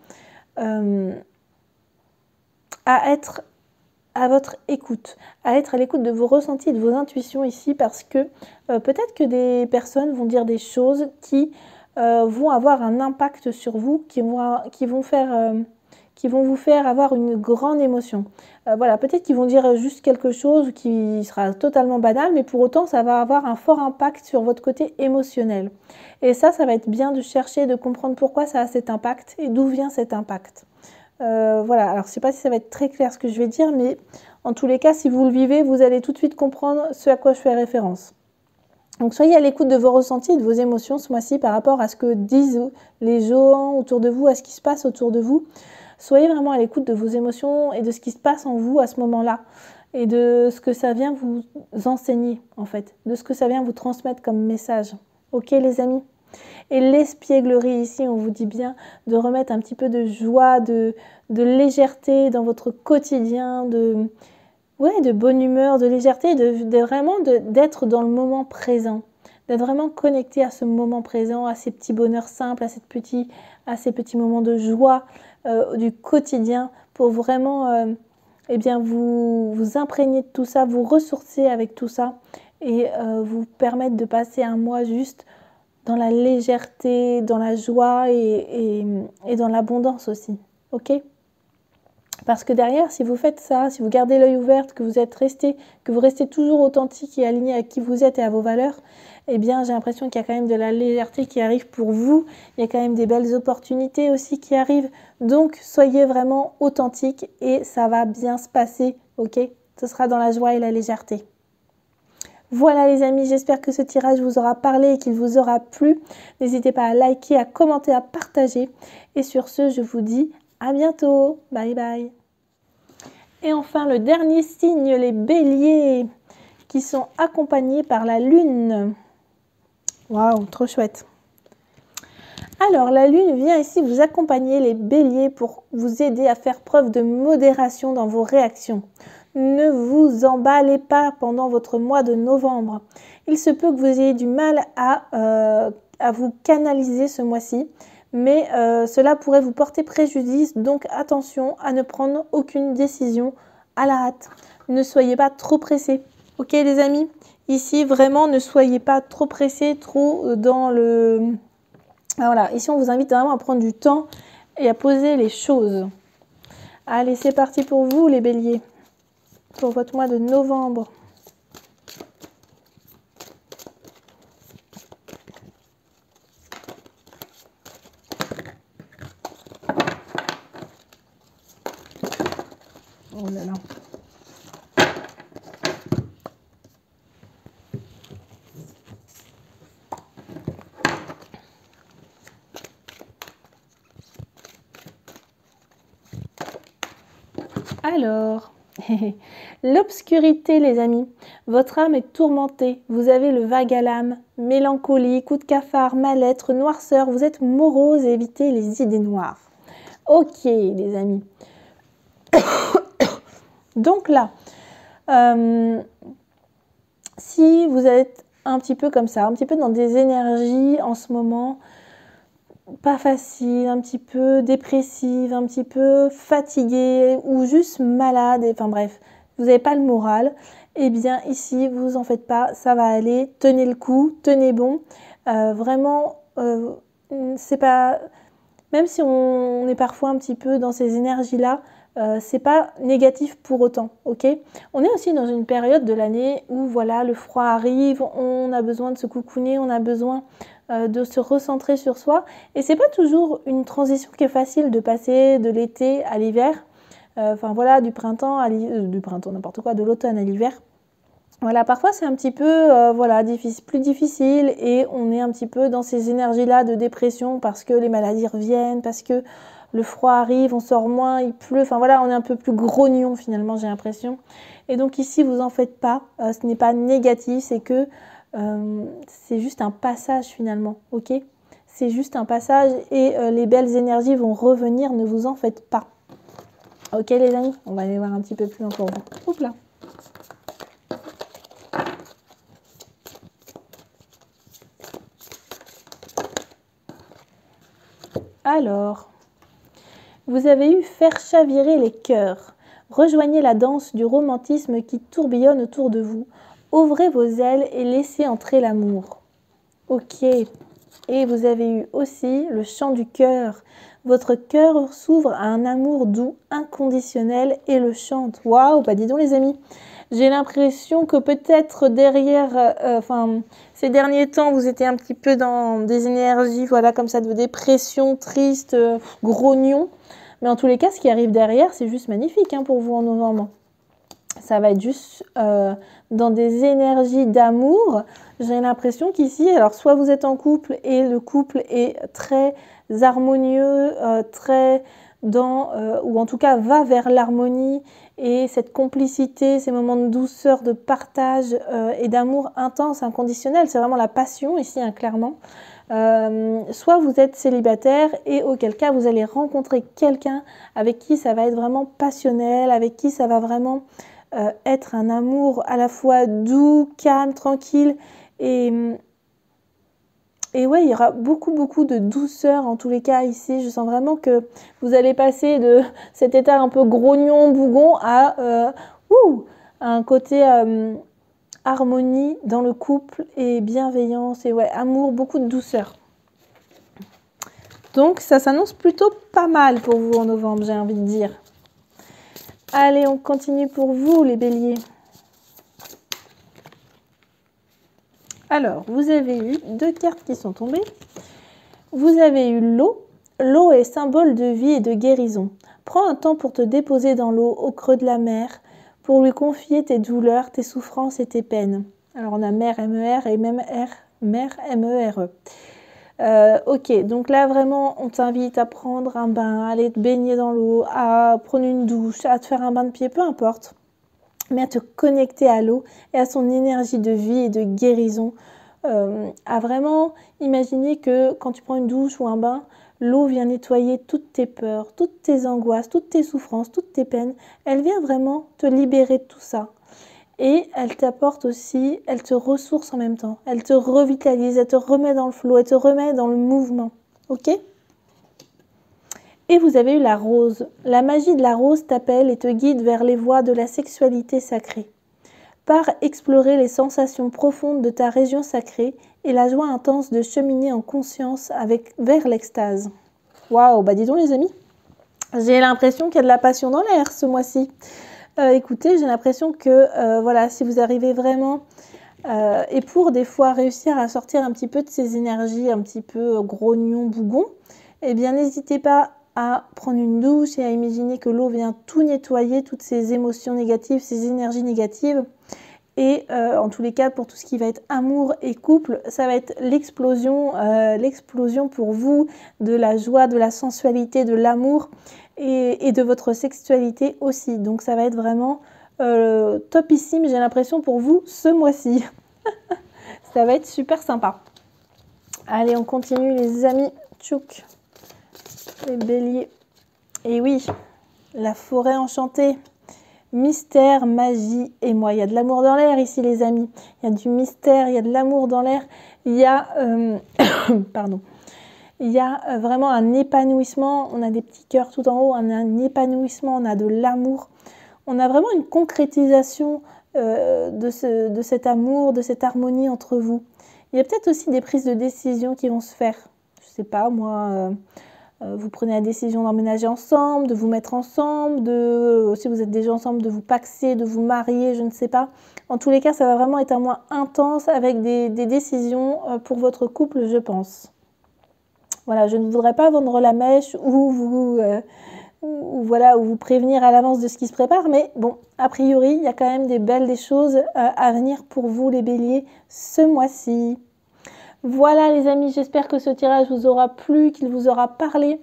à à votre écoute, à être à l'écoute de vos ressentis et de vos intuitions ici, parce que peut-être que des personnes vont dire des choses qui vont avoir un impact sur vous, qui vont vous faire avoir une grande émotion. Voilà, peut-être qu'ils vont dire juste quelque chose qui sera totalement banal, mais pour autant, ça va avoir un fort impact sur votre côté émotionnel. Et ça va être bien de chercher, de comprendre pourquoi ça a cet impact et d'où vient cet impact. Voilà, alors je ne sais pas si ça va être très clair ce que je vais dire, mais en tous les cas, si vous le vivez, vous allez tout de suite comprendre ce à quoi je fais référence. Donc soyez à l'écoute de vos ressentis et de vos émotions ce mois-ci par rapport à ce que disent les gens autour de vous, à ce qui se passe autour de vous. Soyez vraiment à l'écoute de vos émotions et de ce qui se passe en vous à ce moment-là et de ce que ça vient vous enseigner en fait, de ce que ça vient vous transmettre comme message. Ok les amis ? Et l'espièglerie ici, on vous dit bien de remettre un petit peu de joie, de légèreté dans votre quotidien, de bonne humeur, de légèreté, d'être dans le moment présent, d'être vraiment connecté à ce moment présent, à ces petits bonheurs simples, à ces petits moments de joie du quotidien pour vraiment vous imprégner de tout ça, vous ressourcer avec tout ça et vous permettre de passer un mois juste dans la légèreté, dans la joie et dans l'abondance aussi. Ok ? Parce que derrière, si vous faites ça, si vous gardez l'œil ouvert, que vous restez toujours authentique et aligné à qui vous êtes et à vos valeurs, eh bien, j'ai l'impression qu'il y a quand même de la légèreté qui arrive pour vous. Il y a quand même des belles opportunités aussi qui arrivent. Donc, soyez vraiment authentique et ça va bien se passer, ok ? Ce sera dans la joie et la légèreté. Voilà les amis, j'espère que ce tirage vous aura parlé et qu'il vous aura plu. N'hésitez pas à liker, à commenter, à partager. Et sur ce, je vous dis à bientôt. Bye bye. Et enfin, le dernier signe, les béliers, qui sont accompagnés par la lune. Waouh, trop chouette. Alors, la lune vient ici vous accompagner, les béliers, pour vous aider à faire preuve de modération dans vos réactions. Ne vous emballez pas pendant votre mois de novembre. Il se peut que vous ayez du mal à vous canaliser ce mois-ci, mais cela pourrait vous porter préjudice, donc attention à ne prendre aucune décision à la hâte. Ne soyez pas trop pressés. Ok les amis ? Ici, vraiment, ne soyez pas trop pressés, trop dans le... Voilà, ici on vous invite vraiment à prendre du temps et à poser les choses. Allez, c'est parti pour vous les béliers, pour votre mois de novembre. Oh là là. Alors, l'obscurité les amis, votre âme est tourmentée, vous avez le vague à l'âme, mélancolie, coup de cafard, mal-être, noirceur, vous êtes morose et évitez les idées noires. Ok les amis. Donc là, si vous êtes un petit peu comme ça, un petit peu dans des énergies en ce moment, pas facile, un petit peu dépressive, un petit peu fatiguée ou juste malade, enfin bref, vous n'avez pas le moral, eh bien ici, vous en faites pas, ça va aller, tenez le coup, tenez bon. Vraiment, c'est pas... Même si on est parfois un petit peu dans ces énergies-là, c'est pas négatif pour autant, ok ? On est aussi dans une période de l'année où voilà, le froid arrive, on a besoin de se coucouner, on a besoin de se recentrer sur soi. Et c'est pas toujours une transition qui est facile de passer de l'été à l'hiver. Enfin voilà, du printemps, n'importe quoi, de l'automne à l'hiver. Voilà, parfois c'est un petit peu plus difficile et on est un petit peu dans ces énergies-là de dépression parce que les maladies reviennent, parce que le froid arrive, on sort moins, il pleut, enfin voilà, on est un peu plus grognon finalement, j'ai l'impression. Et donc ici, vous en faites pas, ce n'est pas négatif, c'est que c'est juste un passage finalement, ok ? C'est juste un passage et les belles énergies vont revenir, ne vous en faites pas. Ok les amis, on va aller voir un petit peu plus loin pour vous. Oups là. Alors, vous avez eu faire chavirer les cœurs. Rejoignez la danse du romantisme qui tourbillonne autour de vous. Ouvrez vos ailes et laissez entrer l'amour. Ok. Et vous avez eu aussi le chant du cœur. Votre cœur s'ouvre à un amour doux, inconditionnel et le chante. Waouh, bah dis donc les amis. J'ai l'impression que peut-être derrière, ces derniers temps, vous étiez un petit peu dans des énergies, voilà, comme ça, de dépression, triste, grognon. Mais en tous les cas, ce qui arrive derrière, c'est juste magnifique hein, pour vous en novembre. Ça va être juste dans des énergies d'amour. J'ai l'impression qu'ici, alors soit vous êtes en couple et le couple est très harmonieux, très dans, ou en tout cas va vers l'harmonie et cette complicité, ces moments de douceur, de partage et d'amour intense, inconditionnel. C'est vraiment la passion ici, hein, clairement. Soit vous êtes célibataire et auquel cas vous allez rencontrer quelqu'un avec qui ça va être vraiment passionnel, avec qui ça va vraiment être un amour à la fois doux, calme, tranquille et ouais, il y aura beaucoup de douceur en tous les cas ici. Je sens vraiment que vous allez passer de cet état un peu grognon, bougon à un côté harmonie dans le couple et bienveillance et ouais, amour, beaucoup de douceur. Donc ça s'annonce plutôt pas mal pour vous en novembre, j'ai envie de dire. Allez, on continue pour vous les béliers. Alors, vous avez eu 2 cartes qui sont tombées. Vous avez eu l'eau. L'eau est symbole de vie et de guérison. Prends un temps pour te déposer dans l'eau au creux de la mer, pour lui confier tes douleurs, tes souffrances et tes peines. Alors, on a mer, M-E-R et même mer, M-E-R-E. Ok, donc là, vraiment, on t'invite à prendre un bain, à aller te baigner dans l'eau, à prendre une douche, à te faire un bain de pied, peu importe. Mais à te connecter à l'eau et à son énergie de vie et de guérison. À vraiment imaginer que quand tu prends une douche ou un bain, l'eau vient nettoyer toutes tes peurs, toutes tes angoisses, toutes tes souffrances, toutes tes peines. Elle vient vraiment te libérer de tout ça. Et elle t'apporte aussi, elle te ressource en même temps. Elle te revitalise, elle te remet dans le flot, elle te remet dans le mouvement. Ok ? Et vous avez eu la rose. La magie de la rose t'appelle et te guide vers les voies de la sexualité sacrée. Pars explorer les sensations profondes de ta région sacrée et la joie intense de cheminer en conscience vers l'extase. Waouh, bah dis donc les amis, j'ai l'impression qu'il y a de la passion dans l'air ce mois-ci. Écoutez, j'ai l'impression que voilà, si vous arrivez vraiment et pour des fois réussir à sortir un petit peu de ces énergies un petit peu grognon, bougon, eh bien n'hésitez pas à prendre une douche et à imaginer que l'eau vient tout nettoyer, toutes ces émotions négatives, ces énergies négatives. Et en tous les cas, pour tout ce qui va être amour et couple, ça va être l'explosion pour vous de la joie, de la sensualité, de l'amour et de votre sexualité aussi. Donc ça va être vraiment topissime, j'ai l'impression, pour vous ce mois-ci. Ça va être super sympa. Allez, on continue les amis. Tchouk. Les béliers. Et oui, la forêt enchantée. Mystère, magie et moi. Il y a de l'amour dans l'air ici les amis. Il y a du mystère, il y a de l'amour dans l'air. Il y a, pardon. Il y a vraiment un épanouissement. On a des petits cœurs tout en haut. On a un épanouissement, on a de l'amour. On a vraiment une concrétisation de cet amour, de cette harmonie entre vous. Il y a peut-être aussi des prises de décision qui vont se faire. Je sais pas, moi... vous prenez la décision d'emménager ensemble, de vous mettre ensemble, si vous êtes déjà ensemble, de vous paxer, de vous marier, je ne sais pas. En tous les cas, ça va vraiment être un mois intense avec des décisions pour votre couple, je pense. Voilà, je ne voudrais pas vendre la mèche ou vous prévenir à l'avance de ce qui se prépare, mais bon, a priori, il y a quand même des choses à venir pour vous, les béliers, ce mois-ci. Voilà les amis, j'espère que ce tirage vous aura plu, qu'il vous aura parlé.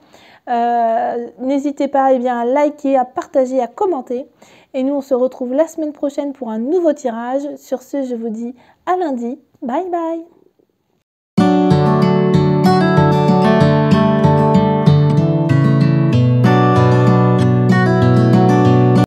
N'hésitez pas à liker, à partager, à commenter. Et nous, on se retrouve la semaine prochaine pour un nouveau tirage. Sur ce, je vous dis à lundi. Bye bye.